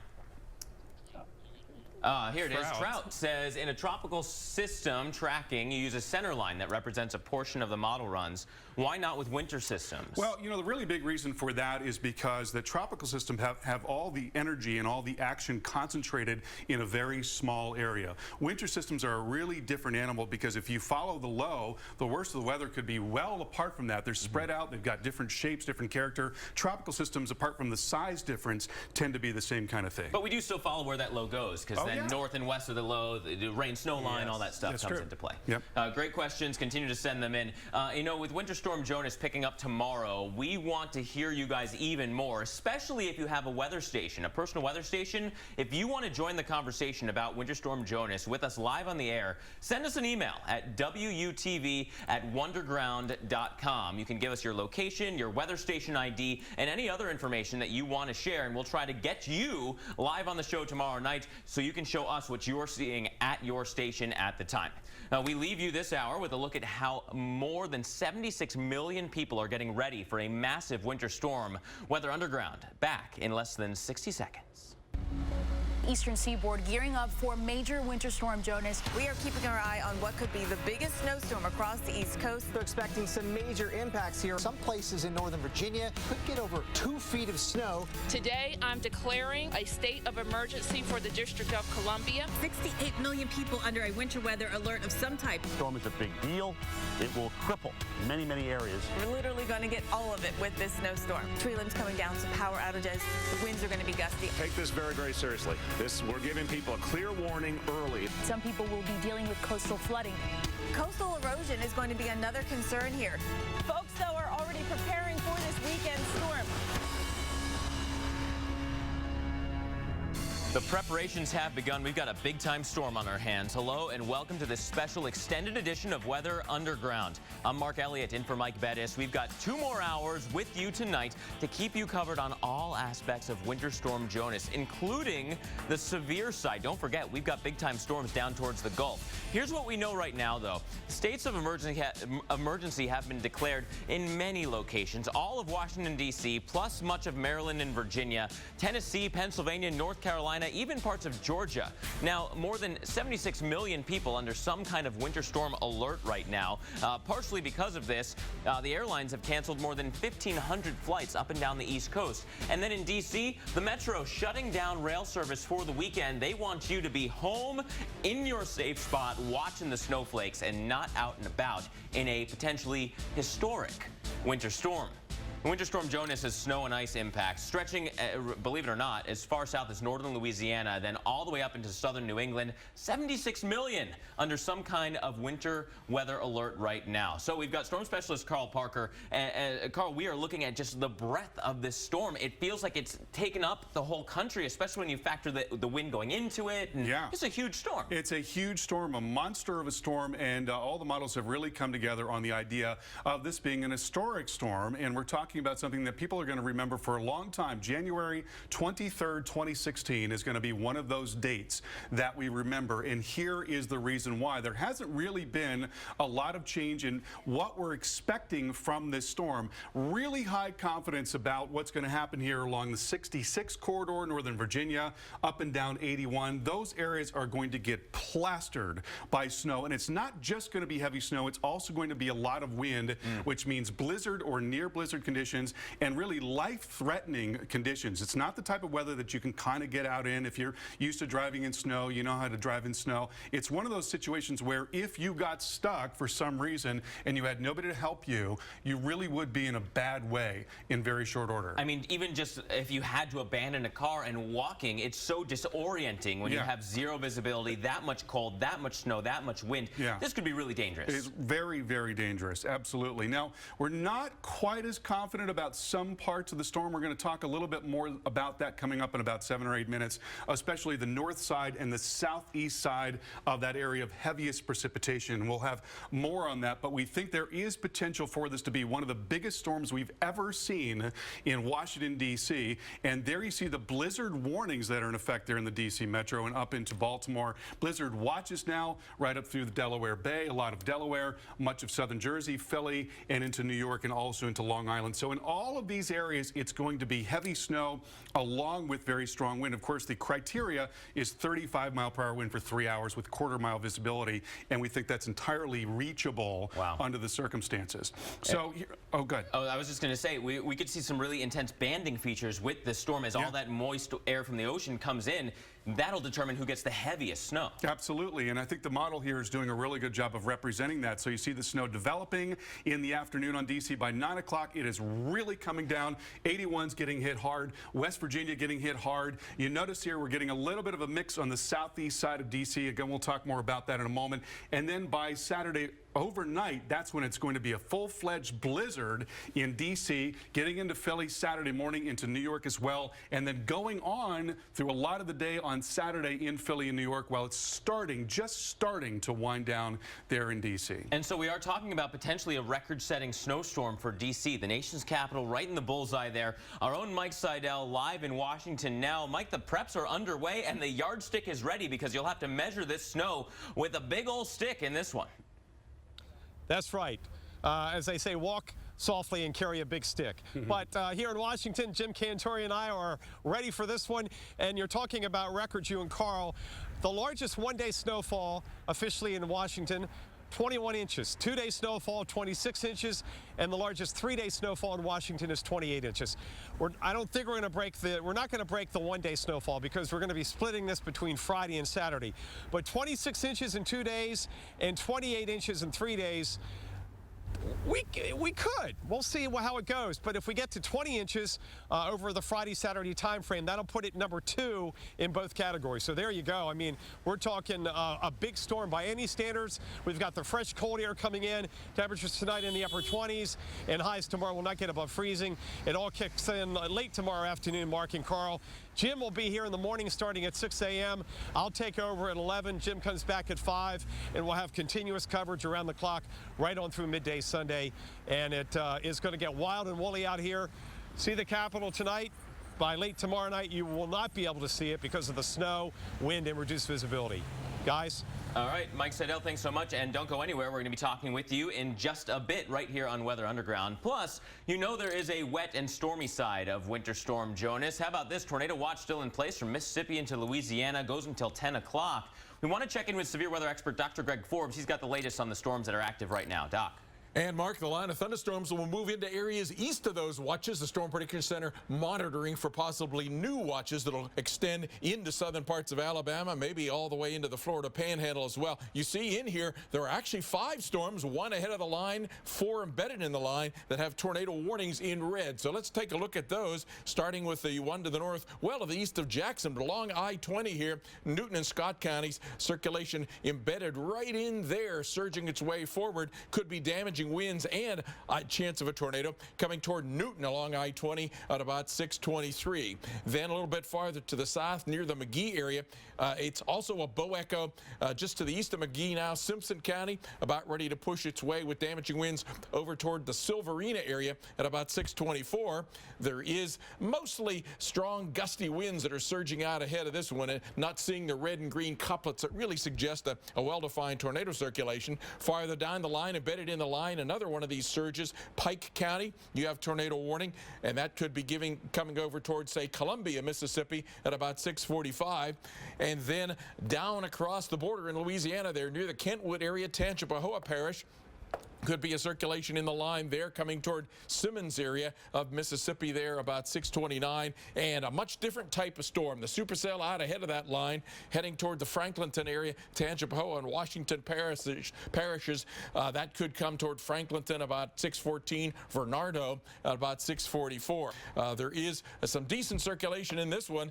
Here it is. Trout says, in a tropical system tracking, you use a center line that represents a portion of the model runs. Why not with winter systems? Well, you know, the really big reason for that is because the tropical systems have all the energy and all the action concentrated in a very small area. Winter systems are a really different animal because if you follow the low, the worst of the weather could be well apart from that. They're spread out. They've got different shapes, different character. Tropical systems, apart from the size difference, tend to be the same kind of thing. But we do still follow where that low goes, because then north and west of the low, the rain snow line, all that stuff comes into play. Yep. Great questions. Continue to send them in. You know, with Winter Storm Jonas picking up tomorrow, we want to hear you guys even more, especially if you have a weather station, a personal weather station. If you want to join the conversation about Winter Storm Jonas with us live on the air, send us an email at wutv@wonderground.com. You can give us your location, your weather station ID, and any other information that you want to share, and we'll try to get you live on the show tomorrow night so you can show us what you're seeing at your station at the time. We leave you this hour with a look at how more than 76 million people are getting ready for a massive winter storm. Weather Underground, back in less than 60 seconds. Eastern seaboard gearing up for major Winter Storm Jonas. We are keeping our eye on what could be the biggest snowstorm across the East Coast. They're expecting some major impacts here. Some places in northern Virginia could get over 2 feet of snow. Today, I'm declaring a state of emergency for the District of Columbia. 68 million people under a winter weather alert of some type. Storm is a big deal. It will cripple many, many areas. We're literally going to get all of it with this snowstorm. Tree limbs coming down, some power outages. The winds are going to be gusty. Take this very, very seriously. We're giving people a clear warning early. Some people will be dealing with coastal flooding. Coastal erosion is going to be another concern here. Folks, though, are already preparing for this weekend storm. The preparations have begun. We've got a big-time storm on our hands. Hello and welcome to this special extended edition of Weather Underground. I'm Mark Elliott in for Mike Bettis. We've got 2 more hours with you tonight to keep you covered on all aspects of Winter Storm Jonas, including the severe side. Don't forget, we've got big-time storms down towards the Gulf. Here's what we know right now, though. States of emergency have been declared in many locations. All of Washington, D.C., plus much of Maryland and Virginia, Tennessee, Pennsylvania, North Carolina, even parts of Georgia. Now, more than 76 million people under some kind of winter storm alert right now. Partially because of this, the airlines have canceled more than 1,500 flights up and down the East Coast. And then in D.C., the Metro shutting down rail service for the weekend. They want you to be home in your safe spot watching the snowflakes and not out and about in a potentially historic winter storm. Winter Storm Jonas has snow and ice impacts, stretching, believe it or not, as far south as northern Louisiana, then all the way up into southern New England. 76 million under some kind of winter weather alert right now. So we've got storm specialist Carl Parker. Carl, we are looking at just the breadth of this storm. It feels like it's taken up the whole country, especially when you factor the wind going into it. And yeah. It's a huge storm. It's a huge storm, a monster of a storm, and all the models have really come together on the idea of this being an historic storm, and we're talking about something that people are going to remember for a long time. January 23rd, 2016 is going to be one of those dates that we remember, and here is the reason why. There hasn't really been a lot of change in what we're expecting from this storm. Really high confidence about what's going to happen here along the 66 corridor, Northern Virginia, up and down 81. Those areas are going to get plastered by snow, and it's not just going to be heavy snow, it's also going to be a lot of wind, which means blizzard or near blizzard conditions and really life-threatening conditions. It's not the type of weather that you can kind of get out in. If you're used to driving in snow, you know how to drive in snow. It's one of those situations where if you got stuck for some reason and you had nobody to help you, you really would be in a bad way in very short order. I mean, even just if you had to abandon a car and walking, it's so disorienting when you have zero visibility, that much cold, that much snow, that much wind. This could be really dangerous. It's very, very dangerous, absolutely. Now, we're not quite as confident about some parts of the storm. We're going to talk a little bit more about that coming up in about 7 or 8 minutes, especially the north side and the southeast side of that area of heaviest precipitation. We'll have more on that, but we think there is potential for this to be one of the biggest storms we've ever seen in Washington, D.C. And there you see the blizzard warnings that are in effect there in the D.C. metro and up into Baltimore. Blizzard watches now right up through the Delaware Bay, a lot of Delaware, much of southern Jersey, Philly, and into New York and also into Long Island. So in all of these areas, it's going to be heavy snow along with very strong wind. Of course, the criteria is 35-mile-per-hour wind for 3 hours with quarter-mile visibility, and we think that's entirely reachable under the circumstances. So, good. Oh, I was just going to say, we could see some really intense banding features with the storm as all that moist air from the ocean comes in. That'll determine who gets the heaviest snow. Absolutely, and I think the model here is doing a really good job of representing that. So you see the snow developing in the afternoon on D.C. By 9 o'clock, it is really coming down. 81's getting hit hard. West Virginia getting hit hard. You notice here we're getting a little bit of a mix on the southeast side of D.C. Again, we'll talk more about that in a moment. And then by Saturday overnight, that's when it's going to be a full-fledged blizzard in D.C., getting into Philly Saturday morning, into New York as well, and then going on through a lot of the day on Saturday in Philly and New York while it's just starting to wind down there in D.C. And so we are talking about potentially a record-setting snowstorm for D.C., the nation's capital, right in the bullseye there. Our own Mike Seidel live in Washington now. Mike, the preps are underway and the yardstick is ready because you'll have to measure this snow with a big old stick in this one. That's right. As they say, walk softly and carry a big stick. But here in Washington, Jim Cantore and I are ready for this one. And you're talking about records, you and Carl. The largest one-day snowfall officially in Washington, 21 inches. 2-day snowfall, 26 inches, and the largest 3-day snowfall in Washington is 28 inches. I don't think we're not going to break the 1-day snowfall because we're going to be splitting this between Friday and Saturday. But 26 inches in 2 days and 28 inches in 3 days, we could. We'll see how it goes. But if we get to 20 inches over the Friday-Saturday time frame, that'll put it number 2 in both categories. So there you go. I mean, we're talking a big storm by any standards. We've got the fresh cold air coming in. Temperatures tonight in the upper 20s, and highs tomorrow will not get above freezing. It all kicks in late tomorrow afternoon, Mark and Carl. Jim will be here in the morning starting at 6 a.m. I'll take over at 11. Jim comes back at 5, and we'll have continuous coverage around the clock right on through midday Sunday. And it is going to get wild and woolly out here. See the Capitol tonight. By late tomorrow night, you will not be able to see it because of the snow, wind, and reduced visibility. Guys? All right, Mike Seidel, thanks so much, and don't go anywhere. We're going to be talking with you in just a bit right here on Weather Underground. Plus, you know there is a wet and stormy side of Winter Storm Jonas. How about this? Tornado watch still in place from Mississippi into Louisiana, goes until 10 o'clock. We want to check in with severe weather expert Dr. Greg Forbes. He's got the latest on the storms that are active right now. Doc. And Mark, the line of thunderstorms will move into areas east of those watches. The Storm Prediction Center monitoring for possibly new watches that'll extend into southern parts of Alabama, maybe all the way into the Florida Panhandle as well. You see in here, there are actually 5 storms, 1 ahead of the line, 4 embedded in the line that have tornado warnings in red. So let's take a look at those, starting with the one to the north, well to the east of Jackson, along I-20 here, Newton and Scott counties, circulation embedded right in there, surging its way forward, could be damaging winds and a chance of a tornado coming toward Newton along I-20 at about 6:23. Then a little bit farther to the south near the McGee area, it's also a bow echo just to the east of McGee now, Simpson County, about ready to push its way with damaging winds over toward the Silverina area at about 6:24. There is mostly strong gusty winds that are surging out ahead of this one, not seeing the red and green couplets that really suggest a well-defined tornado circulation. Farther down the line, embedded in the line, another one of these surges, Pike County, you have tornado warning, and that could be coming over towards, say, Columbia, Mississippi at about 6:45. And then down across the border in Louisiana there near the Kentwood area, Tangipahoa Parish, could be a circulation in the line there coming toward Simmons area of Mississippi there about 6:29, and a much different type of storm. The supercell out ahead of that line heading toward the Franklinton area, Tangipahoa and Washington parishes. That could come toward Franklinton about 6:14, Vernardo at about 6:44. There is some decent circulation in this one.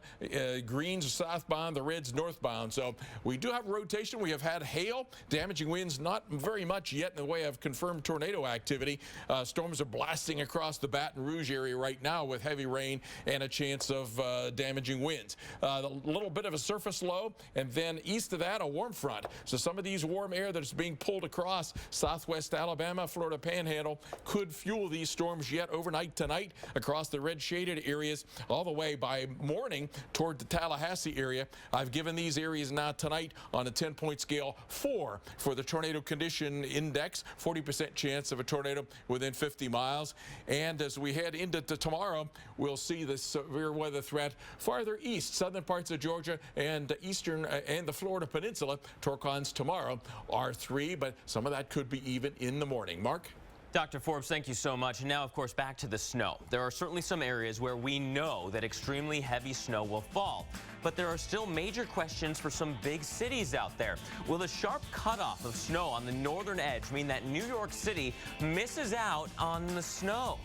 Greens are southbound, the reds northbound. So we do have rotation. We have had hail, damaging winds, not very much yet in the way of confirmed tornado activity. Storms are blasting across the Baton Rouge area right now with heavy rain and a chance of damaging winds. A little bit of a surface low, and then east of that, a warm front. So some of these warm air that's being pulled across southwest Alabama, Florida Panhandle could fuel these storms yet overnight tonight across the red shaded areas all the way by morning toward the Tallahassee area. I've given these areas now tonight on a 10-point scale 4 for the tornado condition index, 40% chance of a tornado within 50 miles. And as we head into tomorrow, we'll see the severe weather threat farther east, southern parts of Georgia and eastern and the Florida Peninsula. Torcons tomorrow are 3, but some of that could be even in the morning. Mark? Dr. Forbes, thank you so much. And now, of course, back to the snow. There are certainly some areas where we know that extremely heavy snow will fall, but there are still major questions for some big cities out there. Will the sharp cutoff of snow on the northern edge mean that New York City misses out on the snow?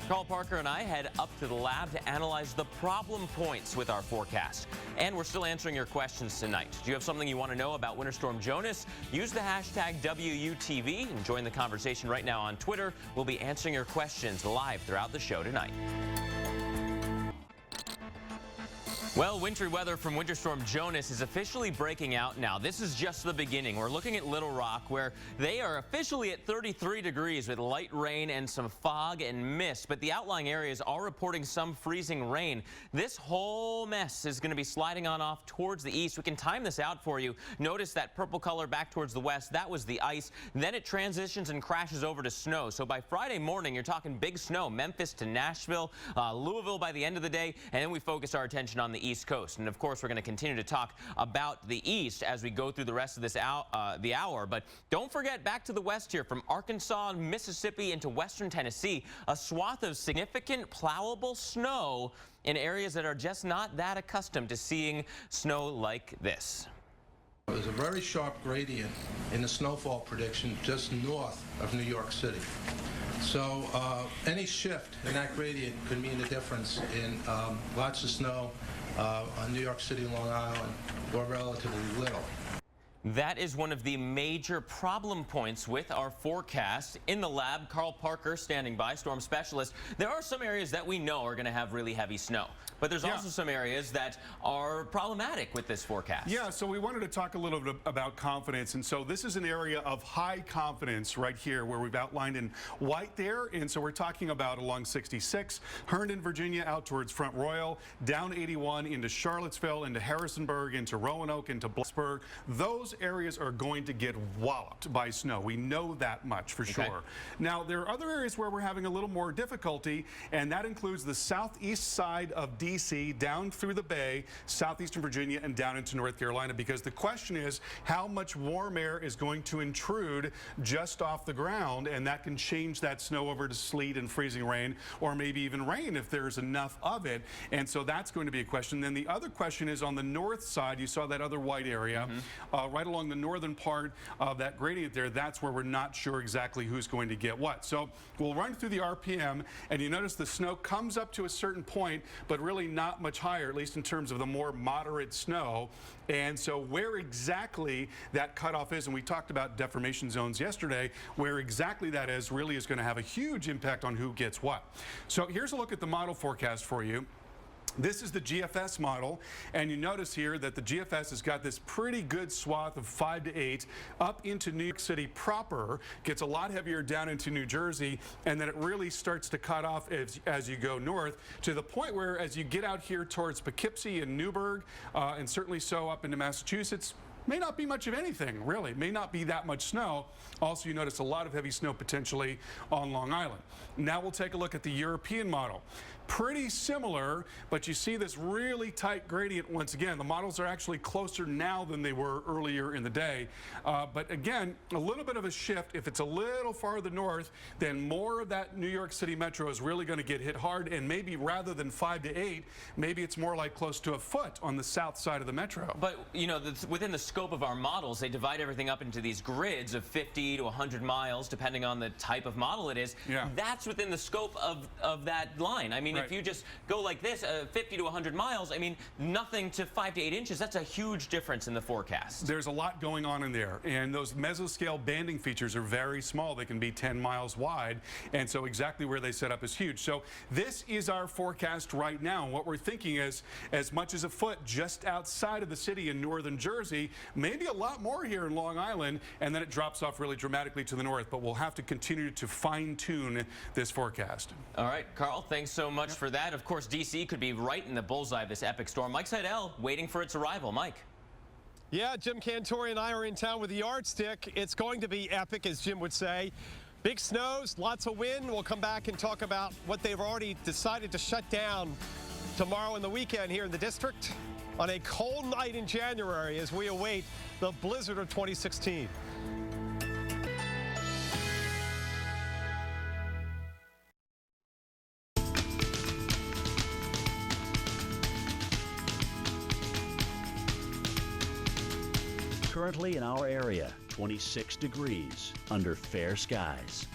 Carl Parker and I head up to the lab to analyze the problem points with our forecast. And we're still answering your questions tonight. Do you have something you want to know about Winter Storm Jonas? Use the hashtag WUTV and join the conversation right now on Twitter. We'll be answering your questions live throughout the show tonight. Well, wintry weather from Winter Storm Jonas is officially breaking out now. This is just the beginning. We're looking at Little Rock, where they are officially at 33 degrees with light rain and some fog and mist. But the outlying areas are reporting some freezing rain. This whole mess is going to be sliding on off towards the east. We can time this out for you. Notice that purple color back towards the west. That was the ice. Then it transitions and crashes over to snow. So by Friday morning, you're talking big snow. Memphis to Nashville, Louisville by the end of the day. And then we focus our attention on the East Coast. And of course, we're going to continue to talk about the East as we go through the rest of this the hour. But don't forget, back to the west here, from Arkansas, Mississippi into western Tennessee, a swath of significant plowable snow in areas that are just not that accustomed to seeing snow like this. There's a very sharp gradient in the snowfall prediction just north of New York City. So any shift in that gradient could mean a difference in lots of snow on New York City, Long Island, or relatively little. That is one of the major problem points with our forecast. In the lab, Carl Parker standing by, storm specialist. There are some areas that we know are going to have really heavy snow, but there's also some areas that are problematic with this forecast. Yeah, so we wanted to talk a little bit about confidence, and so this is an area of high confidence right here where we've outlined in white there, and so we're talking about along 66, Herndon, Virginia, out towards Front Royal, down 81 into Charlottesville, into Harrisonburg, into Roanoke, into Blacksburg. Those areas are going to get walloped by snow. We know that much for sure. Now, there are other areas where we're having a little more difficulty, and that includes the southeast side of D.C., down through the Bay, southeastern Virginia, and down into North Carolina, because the question is how much warm air is going to intrude just off the ground, and that can change that snow over to sleet and freezing rain, or maybe even rain if there's enough of it. And so that's going to be a question. Then the other question is on the north side. You saw that other white area, right along the northern part of that gradient there. That's where we're not sure exactly who's going to get what. So we'll run through the RPM, and you notice the snow comes up to a certain point, but really not much higher, at least in terms of the more moderate snow. And so where exactly that cutoff is, and we talked about deformation zones yesterday, where exactly that is really is going to have a huge impact on who gets what. So here's a look at the model forecast for you. This is the GFS model, and you notice here that the GFS has got this pretty good swath of 5 to 8 up into New York City proper, gets a lot heavier down into New Jersey, and then it really starts to cut off as you go north, to the point where as you get out here towards Poughkeepsie and Newburgh, and certainly so up into Massachusetts, may not be much of anything, really. May not be that much snow. Also, you notice a lot of heavy snow potentially on Long Island. Now we'll take a look at the European model. Pretty similar, but you see this really tight gradient once again. The models are actually closer now than they were earlier in the day. But again, a little bit of a shift. If it's a little farther north, then more of that New York City metro is really going to get hit hard, and maybe rather than 5 to 8, maybe it's more like close to a foot on the south side of the metro. But, you know, within the scope of our models, they divide everything up into these grids of 50 to 100 miles, depending on the type of model it is. Yeah. That's within the scope of that line. I mean, if you just go like this, 50 to 100 miles, I mean, nothing to 5 to 8 inches, that's a huge difference in the forecast. There's a lot going on in there, and those mesoscale banding features are very small. They can be 10 miles wide, and so exactly where they set up is huge. So this is our forecast right now. What we're thinking is as much as a foot just outside of the city in northern Jersey, maybe a lot more here in Long Island, and then it drops off really dramatically to the north. But we'll have to continue to fine-tune this forecast. All right, Carl, thanks so much for that. Of course, D.C. could be right in the bullseye of this epic storm. Mike Seidel waiting for its arrival. Mike. Yeah, Jim Cantori and I are in town with the yardstick. It's going to be epic, as Jim would say. Big snows, lots of wind. We'll come back and talk about what they've already decided to shut down tomorrow and the weekend here in the district on a cold night in January as we await the blizzard of 2016. Currently in our area, 26 degrees under fair skies.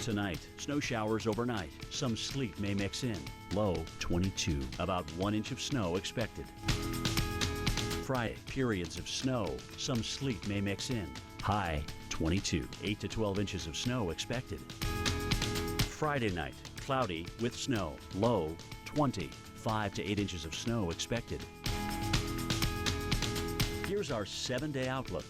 Tonight, snow showers overnight. Some sleet may mix in. Low 22. About 1 inch of snow expected. Friday, periods of snow. Some sleet may mix in. High 22, 8 to 12 inches of snow expected. Friday night, cloudy with snow. Low 20, 5 to 8 inches of snow expected. Here's our 7-day outlook.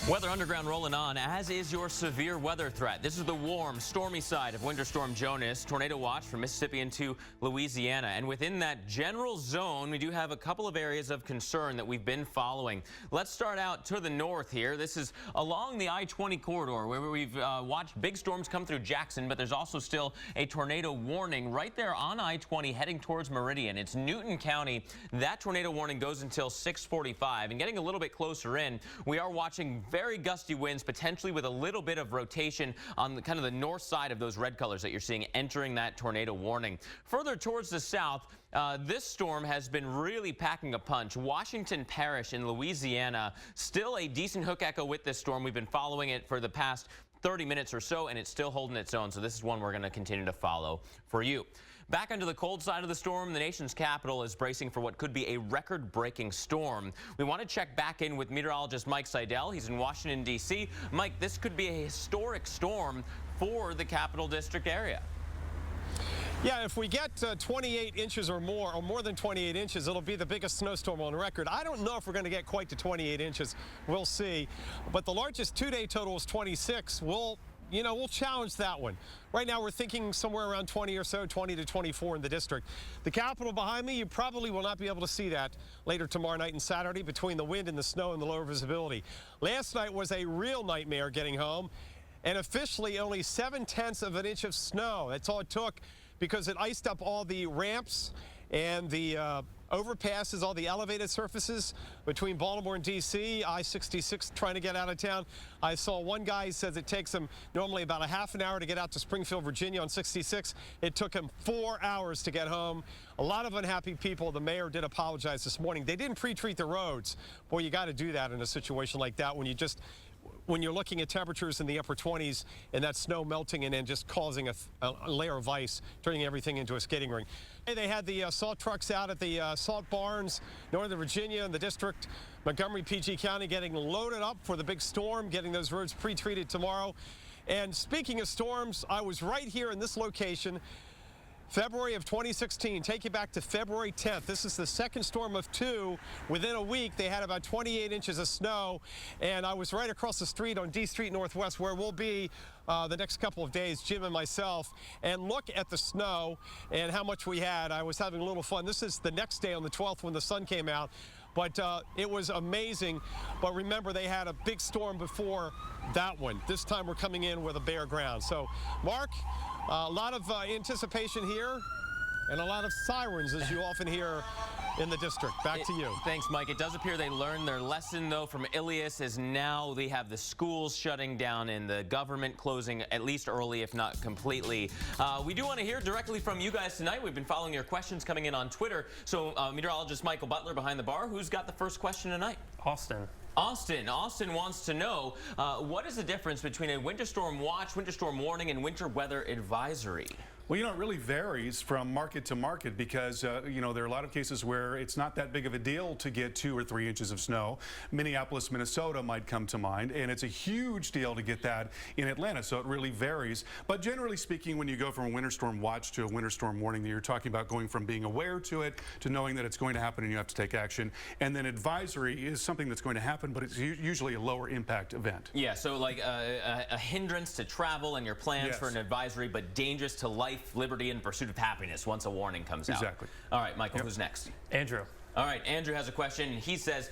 Weather Underground rolling on, as is your severe weather threat. This is the warm, stormy side of Winter Storm Jonas. Tornado watch from Mississippi into Louisiana. And within that general zone, we do have a couple of areas of concern that we've been following. Let's start out to the north here. This is along the I-20 corridor where we've watched big storms come through Jackson, but there's also still a tornado warning right there on I-20 heading towards Meridian. It's Newton County. That tornado warning goes until 6:45. And getting a little bit closer in, we are watching very gusty winds, potentially with a little bit of rotation on the kind of the north side of those red colors that you're seeing entering that tornado warning. Further towards the south, this storm has been really packing a punch. Washington Parish in Louisiana, still a decent hook echo with this storm. We've been following it for the past 30 minutes or so, and it's still holding its own. So this is one we're going to continue to follow for you. Back onto the cold side of the storm, the nation's capital is bracing for what could be a record-breaking storm. We want to check back in with meteorologist Mike Seidel. He's in Washington, D.C. Mike, this could be a historic storm for the Capital District area. Yeah, if we get 28 inches or more than 28 inches, it'll be the biggest snowstorm on record. I don't know if we're going to get quite to 28 inches. We'll see. But the largest two-day total is 26. We'll challenge that one. Right now, we're thinking somewhere around 20 or so, 20 to 24 in the district. The Capitol behind me, you probably will not be able to see that later tomorrow night and Saturday between the wind and the snow and the lower visibility. Last night was a real nightmare getting home, and officially only 7/10 of an inch of snow. That's all it took because it iced up all the ramps and the overpasses, all the elevated surfaces between Baltimore and D.C., I-66 trying to get out of town. I saw one guy who says it takes him normally about a half an hour to get out to Springfield, Virginia on 66. It took him 4 hours to get home. A lot of unhappy people. The mayor did apologize this morning. They didn't pre-treat the roads. Boy, you got to do that in a situation like that when you're looking at temperatures in the upper 20s and that snow melting and then just causing a layer of ice, turning everything into a skating rink. They had the salt trucks out at the salt barns, Northern Virginia and the district, Montgomery, PG County, getting loaded up for the big storm, getting those roads pre-treated tomorrow. And speaking of storms, I was right here in this location, February of 2016. Take you back to February 10th. This is the second storm of 2. Within a week, they had about 28 inches of snow, and I was right across the street on D Street Northwest, where we'll be the next couple of days, Jim and myself, and look at the snow and how much we had. I was having a little fun. This is the next day on the 12th when the sun came out, but it was amazing. But remember, they had a big storm before that one. This time we're coming in with a bare ground. So, Mark, a lot of anticipation here and a lot of sirens, as you often hear in the district. Back to you. Thanks, Mike. It does appear they learned their lesson, though, from Ilias, as now they have the schools shutting down and the government closing at least early, if not completely. We do want to hear directly from you guys tonight. We've been following your questions coming in on Twitter. So meteorologist Michael Butler behind the bar, who's got the first question tonight? Austin. Austin wants to know, what is the difference between a winter storm watch, winter storm warning, and winter weather advisory? Well, it really varies from market to market because, there are a lot of cases where it's not that big of a deal to get 2 or 3 inches of snow. Minneapolis, Minnesota might come to mind, and it's a huge deal to get that in Atlanta, so it really varies. But generally speaking, when you go from a winter storm watch to a winter storm warning, you're talking about going from being aware to it to knowing that it's going to happen and you have to take action. And then advisory is something that's going to happen, but it's usually a lower impact event. Yeah, so like a hindrance to travel and your plans for an advisory, but dangerous to life, liberty, and pursuit of happiness once a warning comes out. Exactly. All right, Michael, who's next? Andrew. All right, Andrew has a question. He says,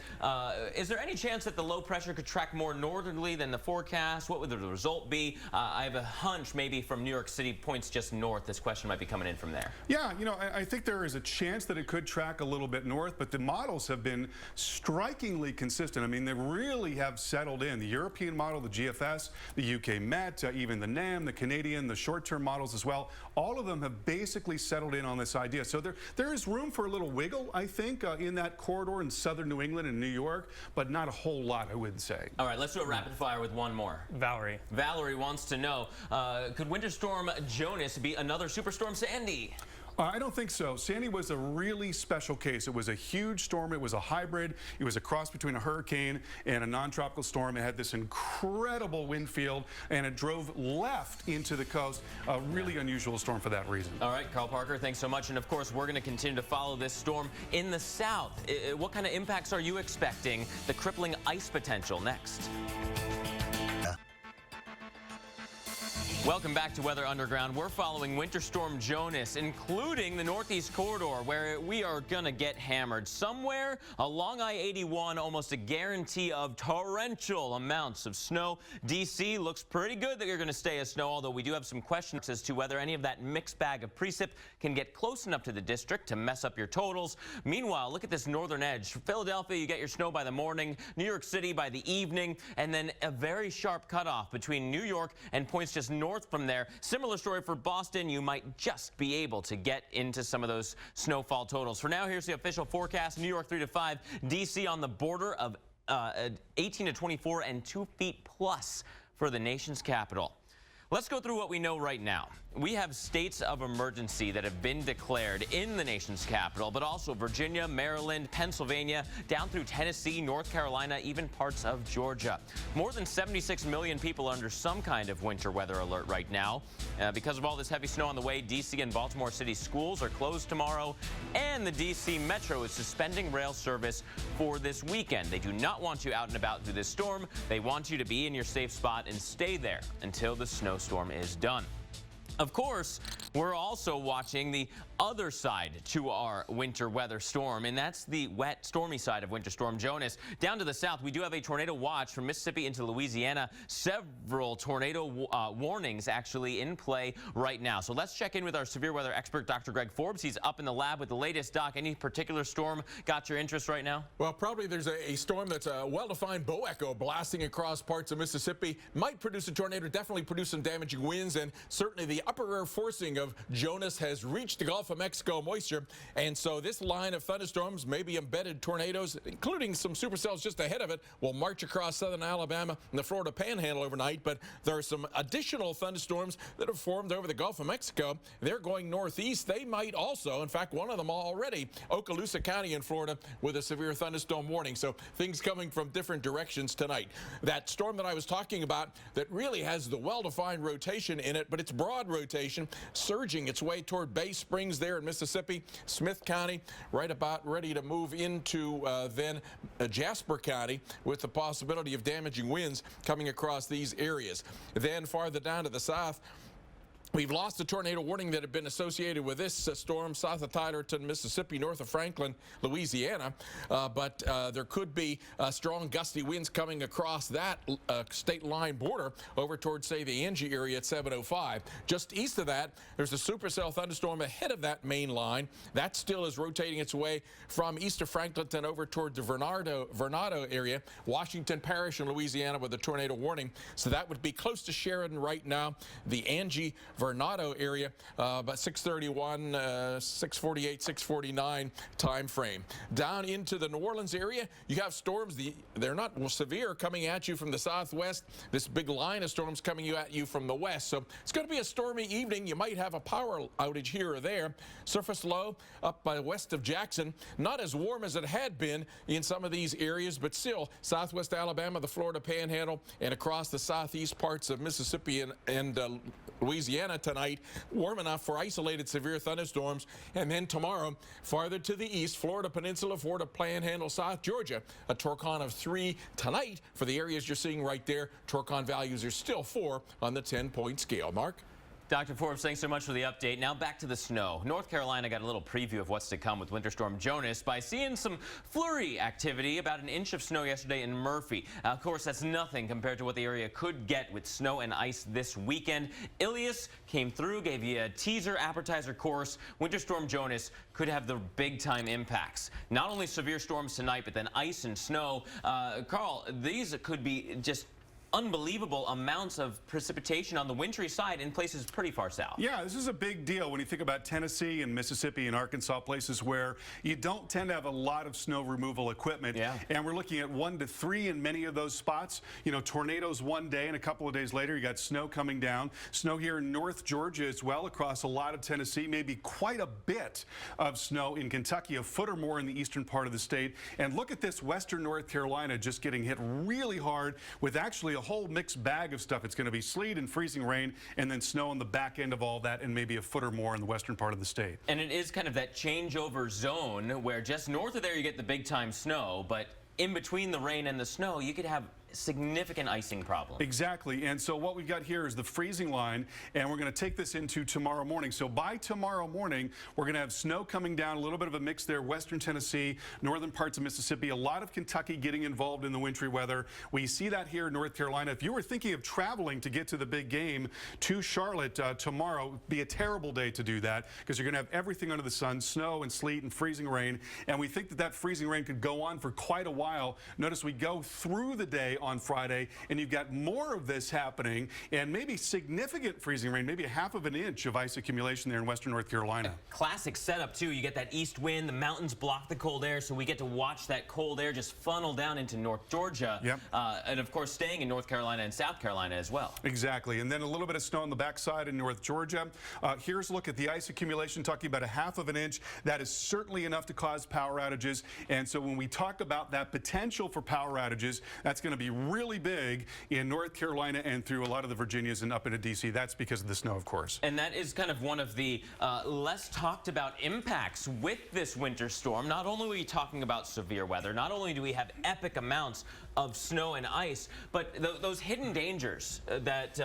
is there any chance that the low pressure could track more northerly than the forecast? What would the result be? I have a hunch maybe from New York City points just north. This question might be coming in from there. Yeah, I think there is a chance that it could track a little bit north, but the models have been strikingly consistent. I mean, they really have settled in. The European model, the GFS, the UK Met, even the NAM, the Canadian, the short-term models as well, all of them have basically settled in on this idea. So there is room for a little wiggle, I think, in that corridor in southern New England and New York, but not a whole lot, I would say. All right, let's do a rapid fire with one more. Valerie. Valerie wants to know, could Winter Storm Jonas be another Superstorm Sandy? I don't think so. Sandy was a really special case. It was a huge storm. It was a hybrid. It was a cross between a hurricane and a non-tropical storm. It had this incredible wind field, and it drove left into the coast. A really unusual storm for that reason. All right, Carl Parker, thanks so much. And of course, we're going to continue to follow this storm in the south. What kind of impacts are you expecting? The crippling ice potential next. Welcome back to Weather Underground. We're following Winter Storm Jonas, including the Northeast Corridor, where we are going to get hammered. Somewhere along I-81, almost a guarantee of torrential amounts of snow. D.C. looks pretty good that you're going to stay as snow, although we do have some questions as to whether any of that mixed bag of precip can get close enough to the district to mess up your totals. Meanwhile, look at this northern edge. Philadelphia, you get your snow by the morning. New York City by the evening. And then a very sharp cutoff between New York and points just north from there. Similar story for Boston. You might just be able to get into some of those snowfall totals. For now, here's the official forecast. New York 3 to 5, D.C. on the border of 18 to 24 and 2 feet plus for the nation's capital. Let's go through what we know right now. We have states of emergency that have been declared in the nation's capital, but also Virginia, Maryland, Pennsylvania, down through Tennessee, North Carolina, even parts of Georgia. More than 76 million people are under some kind of winter weather alert right now. Because of all this heavy snow on the way, D.C. and Baltimore City schools are closed tomorrow, and the D.C. Metro is suspending rail service for this weekend. They do not want you out and about through this storm. They want you to be in your safe spot and stay there until the snowstorm is done. Of course, we're also watching the other side to our winter weather storm, and that's the wet, stormy side of Winter Storm Jonas. Down to the south, we do have a tornado watch from Mississippi into Louisiana. Several tornado warnings actually in play right now. So let's check in with our severe weather expert, Dr. Greg Forbes. He's up in the lab with the latest. Doc, any particular storm got your interest right now? Well, probably there's a storm that's a well-defined bow echo blasting across parts of Mississippi. Might produce a tornado, definitely produce some damaging winds, and certainly the upper air forcing of Jonas has reached the Gulf of Mexico moisture, and so this line of thunderstorms, maybe embedded tornadoes, including some supercells just ahead of it, will march across southern Alabama and the Florida Panhandle overnight. But there are some additional thunderstorms that have formed over the Gulf of Mexico. They're going northeast. They might also, in fact, one of them already, Okaloosa County in Florida with a severe thunderstorm warning. So things coming from different directions tonight. That storm that I was talking about that really has the well-defined rotation in it, but it's broad rotation, surging its way toward Bay Springs there in Mississippi, Smith County, right about ready to move into then Jasper County with the possibility of damaging winds coming across these areas. Then farther down to the south, we've lost the tornado warning that had been associated with this storm south of Tylerton, Mississippi, north of Franklin, Louisiana. But there could be strong gusty winds coming across that state line border over towards, say, the Angie area at 7:05. Just east of that, there's a supercell thunderstorm ahead of that main line. That still is rotating its way from east of Franklinton over toward the Vernado area, Washington Parish in Louisiana with a tornado warning. So that would be close to Sheridan right now. The Angie Vernado area, about 6:31, 6:48, 6:49 time frame. Down into the New Orleans area, you have storms. They're not severe coming at you from the southwest. This big line of storms coming at you from the west. So it's going to be a stormy evening. You might have a power outage here or there. Surface low up by west of Jackson. Not as warm as it had been in some of these areas, but still southwest Alabama, the Florida Panhandle, and across the southeast parts of Mississippi and Louisiana tonight, warm enough for isolated severe thunderstorms. And then tomorrow, farther to the east, Florida Peninsula, Florida Panhandle, South Georgia, a Torcon of 3 tonight for the areas you're seeing right there. Torcon values are still 4 on the 10-point scale. Mark? Dr. Forbes, thanks so much for the update. Now back to the snow. North Carolina got a little preview of what's to come with Winter Storm Jonas by seeing some flurry activity, about an inch of snow yesterday in Murphy. Of course, that's nothing compared to what the area could get with snow and ice this weekend. Ilias came through, gave you a teaser appetizer course. Winter Storm Jonas could have the big-time impacts. Not only severe storms tonight, but then ice and snow. Carl, these could be just unbelievable amounts of precipitation on the wintry side in places pretty far south. Yeah, this is a big deal when you think about Tennessee and Mississippi and Arkansas, places where you don't tend to have a lot of snow removal equipment. Yeah. And we're looking at 1 to 3 in many of those spots. You know, tornadoes one day and a couple of days later, you got snow coming down. Snow here in North Georgia as well, across a lot of Tennessee, maybe quite a bit of snow in Kentucky, a foot or more in the eastern part of the state. And look at this, western North Carolina just getting hit really hard with actually a whole mixed bag of stuff. It's going to be sleet and freezing rain and then snow on the back end of all that and maybe a foot or more in the western part of the state. And it is kind of that changeover zone where just north of there you get the big time snow, but in between the rain and the snow you could have significant icing problem. Exactly. And so what we've got here is the freezing line, and we're going to take this into tomorrow morning. So by tomorrow morning, we're going to have snow coming down, a little bit of a mix there, western Tennessee, northern parts of Mississippi, a lot of Kentucky getting involved in the wintry weather. We see that here in North Carolina. If you were thinking of traveling to get to the big game to Charlotte tomorrow, it would be a terrible day to do that because you're going to have everything under the sun, snow and sleet and freezing rain. And we think that that freezing rain could go on for quite a while. Notice we go through the day on Friday, and you've got more of this happening, and maybe significant freezing rain, maybe a half of an inch of ice accumulation there in western North Carolina. Classic setup, too. You get that east wind, the mountains block the cold air, so we get to watch that cold air just funnel down into North Georgia. Yep. And, of course, staying in North Carolina and South Carolina as well. Exactly. And then a little bit of snow on the backside in North Georgia. Here's a look at the ice accumulation, talking about a half of an inch. That is certainly enough to cause power outages. And so when we talk about that potential for power outages, that's going to be really big in North Carolina and through a lot of the Virginias and up into D.C. That's because of the snow, of course. And that is kind of one of the less talked about impacts with this winter storm. Not only are we talking about severe weather, not only do we have epic amounts of snow and ice, but those hidden dangers that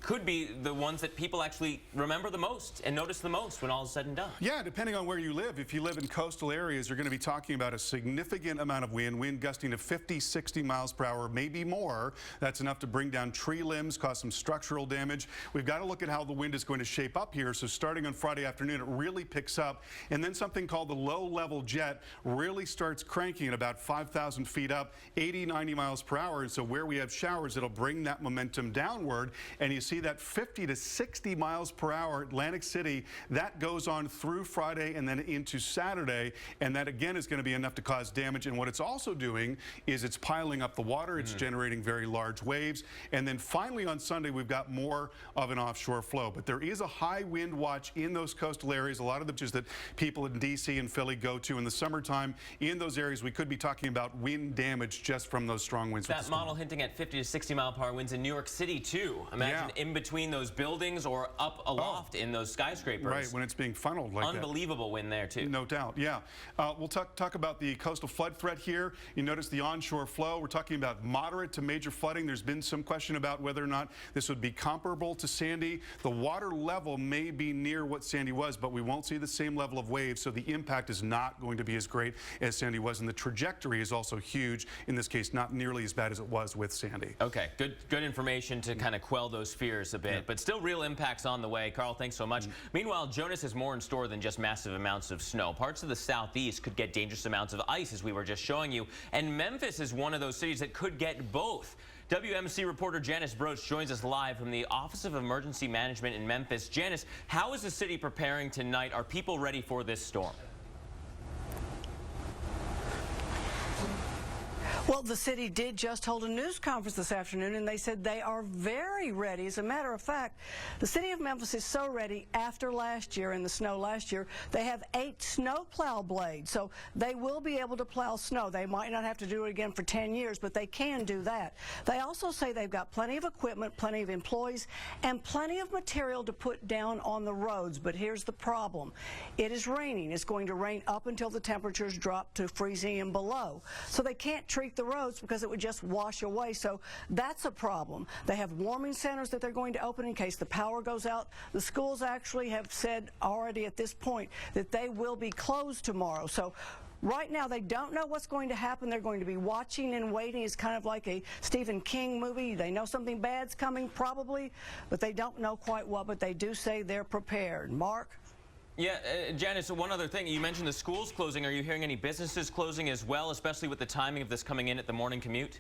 could be the ones that people actually remember the most and notice the most when all is said and done. Yeah, depending on where you live. If you live in coastal areas, you're going to be talking about a significant amount of wind gusting to 50, 60 miles per hour, maybe more. That's enough to bring down tree limbs, cause some structural damage. We've got to look at how the wind is going to shape up here. So starting on Friday afternoon, it really picks up. And then something called the low-level jet really starts cranking at about 5,000 feet up, 80, 90 miles per hour. And so where we have showers, it'll bring that momentum downward. And you see that 50 to 60 miles per hour Atlantic City, that goes on through Friday and then into Saturday. And that, again, is going to be enough to cause damage. And what it's also doing is it's piling up the water. It's generating very large waves. And then finally on Sunday, we've got more of an offshore flow. But there is a high wind watch in those coastal areas, a lot of the beaches that people in D.C. and Philly go to in the summertime. In those areas, we could be talking about wind damage just from those strong winds. That model hinting at 50 to 60 mile per hour winds in New York City, too. Imagine in between those buildings or up aloft in those skyscrapers. Right, when it's being funneled like that. Unbelievable wind there, too. No doubt, yeah. We'll talk about the coastal flood threat here. You notice the onshore flow. We're talking about moderate to major flooding. There's been some question about whether or not this would be comparable to Sandy. The water level may be near what Sandy was, but we won't see the same level of waves, so the impact is not going to be as great as Sandy was, and the trajectory is also huge. In this case, not nearly as bad as it was with Sandy. Okay, good information to kind of quell those fears a bit, but still real impacts on the way. Carl, thanks so much. Meanwhile, Jonas has more in store than just massive amounts of snow. Parts of the southeast could get dangerous amounts of ice, as we were just showing you, and Memphis is one of those cities that could get both. WMC reporter Janice Broach joins us live from the Office of Emergency Management in Memphis. Janice, how is the city preparing tonight? Are people ready for this storm? Well, the city did just hold a news conference this afternoon, and they said they are very ready. As a matter of fact, the city of Memphis is so ready after last year, in the snow last year, they have 8 snow plow blades, so they will be able to plow snow. They might not have to do it again for 10 years, but they can do that. They also say they've got plenty of equipment, plenty of employees, and plenty of material to put down on the roads. But here's the problem. It is raining. It's going to rain up until the temperatures drop to freezing and below. So they can't treat the roads because it would just wash away. So that's a problem. They have warming centers that they're going to open in case the power goes out. The schools actually have said already at this point that they will be closed tomorrow. So right now, they don't know what's going to happen. They're going to be watching and waiting. It's kind of like a Stephen King movie. They know something bad's coming, probably, but they don't know quite what, but they do say they're prepared. Mark? Yeah, Janice, one other thing. You mentioned the schools closing. Are you hearing any businesses closing as well, especially with the timing of this coming in at the morning commute?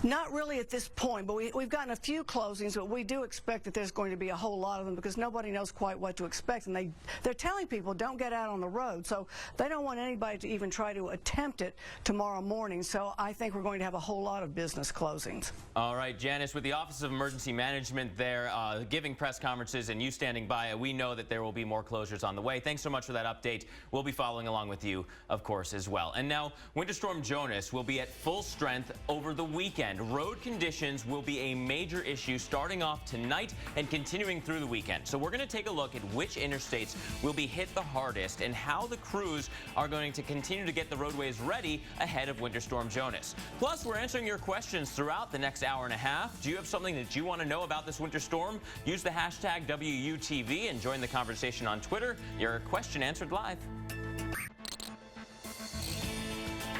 Not really at this point, but we've gotten a few closings, but we do expect that there's going to be a whole lot of them because nobody knows quite what to expect, and they're telling people don't get out on the road, so they don't want anybody to even try to attempt it tomorrow morning. So I think we're going to have a whole lot of business closings. All right, Janice, with the Office of Emergency Management there giving press conferences and you standing by, we know that there will be more closures on the way. Thanks so much for that update. We'll be following along with you, of course, as well. And now, Winter Storm Jonas will be at full strength over the weekend. Road conditions will be a major issue starting off tonight and continuing through the weekend. So we're going to take a look at which interstates will be hit the hardest and how the crews are going to continue to get the roadways ready ahead of Winter Storm Jonas. Plus, we're answering your questions throughout the next hour and a half. Do you have something that you want to know about this winter storm? Use the hashtag WUTV and join the conversation on Twitter. Your question answered live.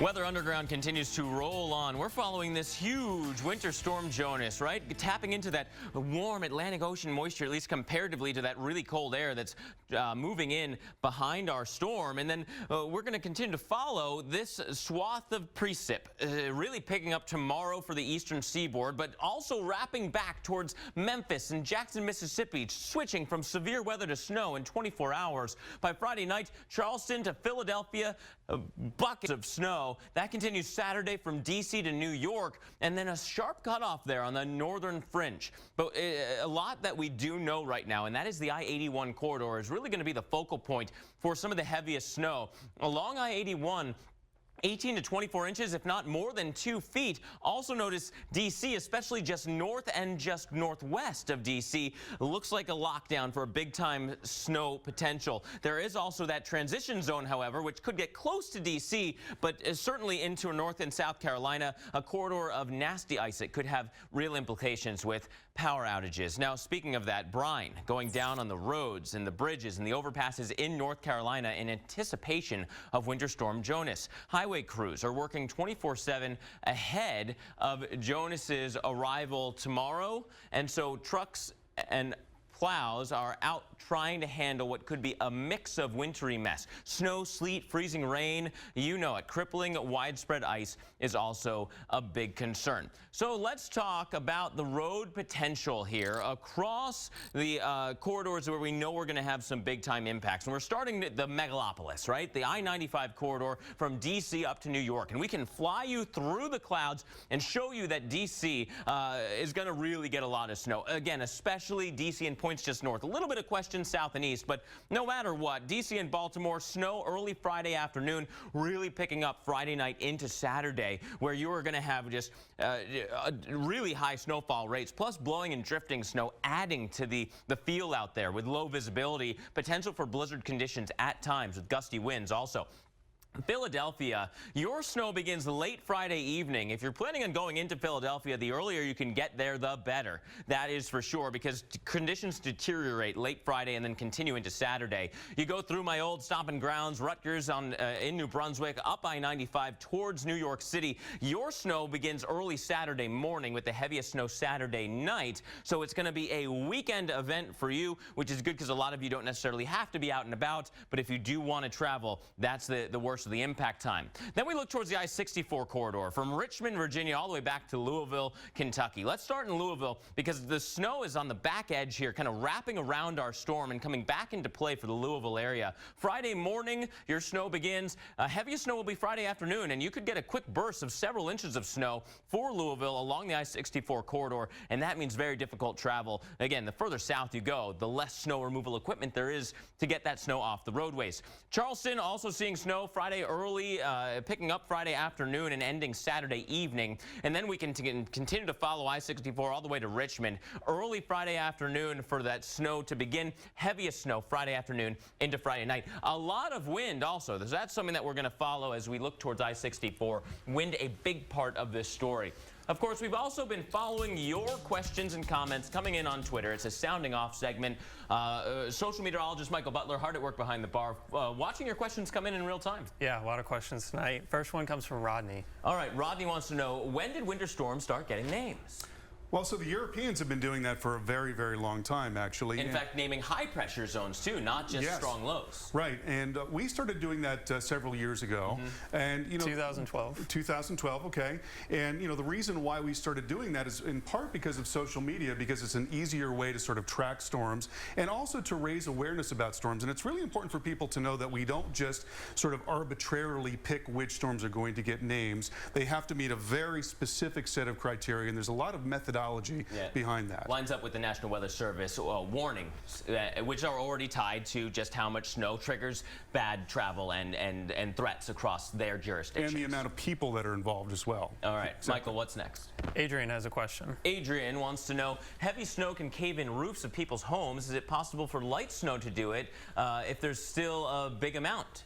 Weather Underground continues to roll on. We're following this huge Winter Storm Jonas, right? Tapping into that warm Atlantic Ocean moisture, at least comparatively to that really cold air that's moving in behind our storm. And then we're going to continue to follow this swath of precip, really picking up tomorrow for the eastern seaboard, but also wrapping back towards Memphis and Jackson, Mississippi, switching from severe weather to snow in 24 hours. By Friday night, Charleston to Philadelphia, buckets of snow. That continues Saturday from D.C. to New York, and then a sharp cutoff there on the northern fringe. But a lot that we do know right now, and that is the I-81 corridor is really going to be the focal point for some of the heaviest snow. Along I-81, 18 to 24 inches, if not more than 2 feet. Also notice D.C., especially just north and just northwest of D.C., looks like a lockdown for a big-time snow potential. There is also that transition zone, however, which could get close to D.C., but certainly into North and South Carolina, a corridor of nasty ice that could have real implications with power outages. Now, speaking of that, brine going down on the roads and the bridges and the overpasses in North Carolina in anticipation of Winter Storm Jonas. Highway crews are working 24/7 ahead of Jonas's arrival tomorrow, and so trucks and plows are out trying to handle what could be a mix of wintry mess. Snow, sleet, freezing rain, you know it. Crippling widespread ice is also a big concern. So let's talk about the road potential here across the corridors where we know we're going to have some big time impacts. And we're starting the megalopolis, right? The I-95 corridor from D.C. up to New York. And we can fly you through the clouds and show you that D.C. is going to really get a lot of snow. Again, especially D.C. and points just north. A little bit of question south and east, but no matter what, D.C. and Baltimore, snow early Friday afternoon, really picking up Friday night into Saturday, where you are going to have just really high snowfall rates, plus blowing and drifting snow, adding to the feel out there with low visibility, potential for blizzard conditions at times with gusty winds also. Philadelphia, your snow begins late Friday evening. If you're planning on going into Philadelphia, the earlier you can get there, the better. That is for sure, because conditions deteriorate late Friday and then continue into Saturday. You go through my old stomping grounds, Rutgers in New Brunswick, up I-95 towards New York City. Your snow begins early Saturday morning with the heaviest snow Saturday night. So it's going to be a weekend event for you, which is good because a lot of you don't necessarily have to be out and about. But if you do want to travel, that's the worst of the impact time. Then we look towards the I-64 corridor from Richmond, Virginia, all the way back to Louisville, Kentucky. Let's start in Louisville because the snow is on the back edge here, kind of wrapping around our storm and coming back into play for the Louisville area. Friday morning, your snow begins. Heaviest snow will be Friday afternoon, and you could get a quick burst of several inches of snow for Louisville along the I-64 corridor, and that means very difficult travel. Again, the further south you go, the less snow removal equipment there is to get that snow off the roadways. Charleston also seeing snow Friday early, picking up Friday afternoon and ending Saturday evening. And then we can continue to follow I-64 all the way to Richmond. Early Friday afternoon for that snow to begin. Heaviest snow Friday afternoon into Friday night. A lot of wind also. That's something that we're going to follow as we look towards I-64. Wind a big part of this story. Of course, we've also been following your questions and comments coming in on Twitter. It's a sounding off segment. Social meteorologist Michael Butler, hard at work behind the bar, watching your questions come in real time. Yeah, a lot of questions tonight. First one comes from Rodney. All right, Rodney wants to know, when did winter storms start getting names? Well, so the Europeans have been doing that for a very, very long time, actually. In fact, naming high pressure zones too, not just strong lows. Right, and we started doing that several years ago. And 2012. 2012, okay. And the reason why we started doing that is in part because of social media, because it's an easier way to sort of track storms and also to raise awareness about storms. And it's really important for people to know that we don't just sort of arbitrarily pick which storms are going to get names. They have to meet a very specific set of criteria, and there's a lot of methodology behind that. Lines up with the National Weather Service warnings, which are already tied to just how much snow triggers bad travel and threats across their jurisdictions. And the amount of people that are involved as well. All right, Michael, what's next? Adrian has a question. Adrian wants to know, heavy snow can cave in roofs of people's homes. Is it possible for light snow to do it if there's still a big amount?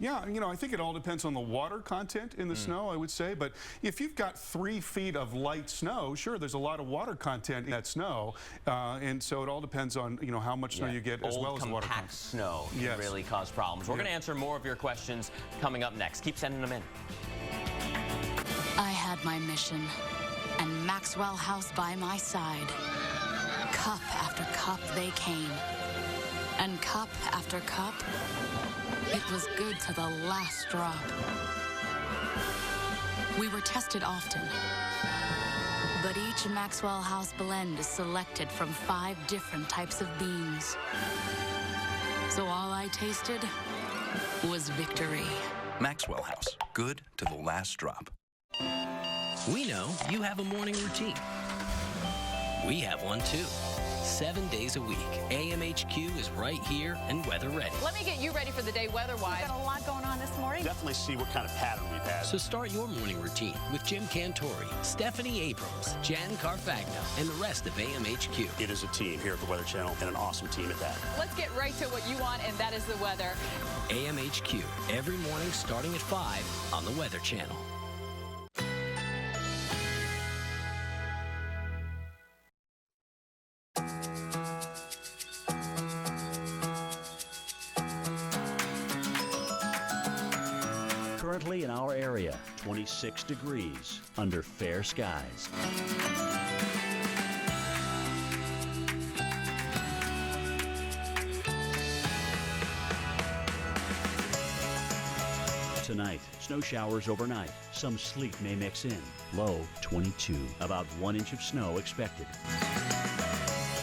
Yeah, I think it all depends on the water content in the snow, I would say. But if you've got 3 feet of light snow, sure, there's a lot of water content in that snow. And so it all depends on, how much snow you get as well as water content. Compact snow can really cause problems. We're going to answer more of your questions coming up next. Keep sending them in. I had my mission, and Maxwell House by my side. Cup after cup they came, and cup after cup, it was good to the last drop. We were tested often, but each Maxwell House blend is selected from 5 different types of beans. So all I tasted was victory. Maxwell House, good to the last drop. We know you have a morning routine. We have one too. 7 days a week, AMHQ is right here and weather ready. Let me get you ready for the day weather-wise. We've got a lot going on this morning. Definitely see what kind of pattern we've had. So start your morning routine with Jim Cantori, Stephanie Abrams, Jan Carfagno, and the rest of AMHQ. It is a team here at the Weather Channel, and an awesome team at that. Let's get right to what you want, and that is the weather. AMHQ, every morning starting at 5 on the Weather Channel. Currently in our area, 26 degrees under fair skies. Tonight, snow showers overnight. Some sleet may mix in. Low 22. About 1 inch of snow expected.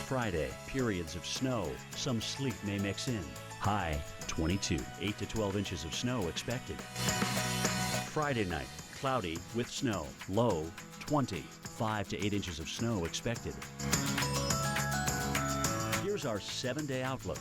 Friday, periods of snow. Some sleet may mix in. High 22. 8 to 12 inches of snow expected. Friday night, cloudy with snow. Low 20. 5 to 8 inches of snow expected. Here's our 7-day outlook.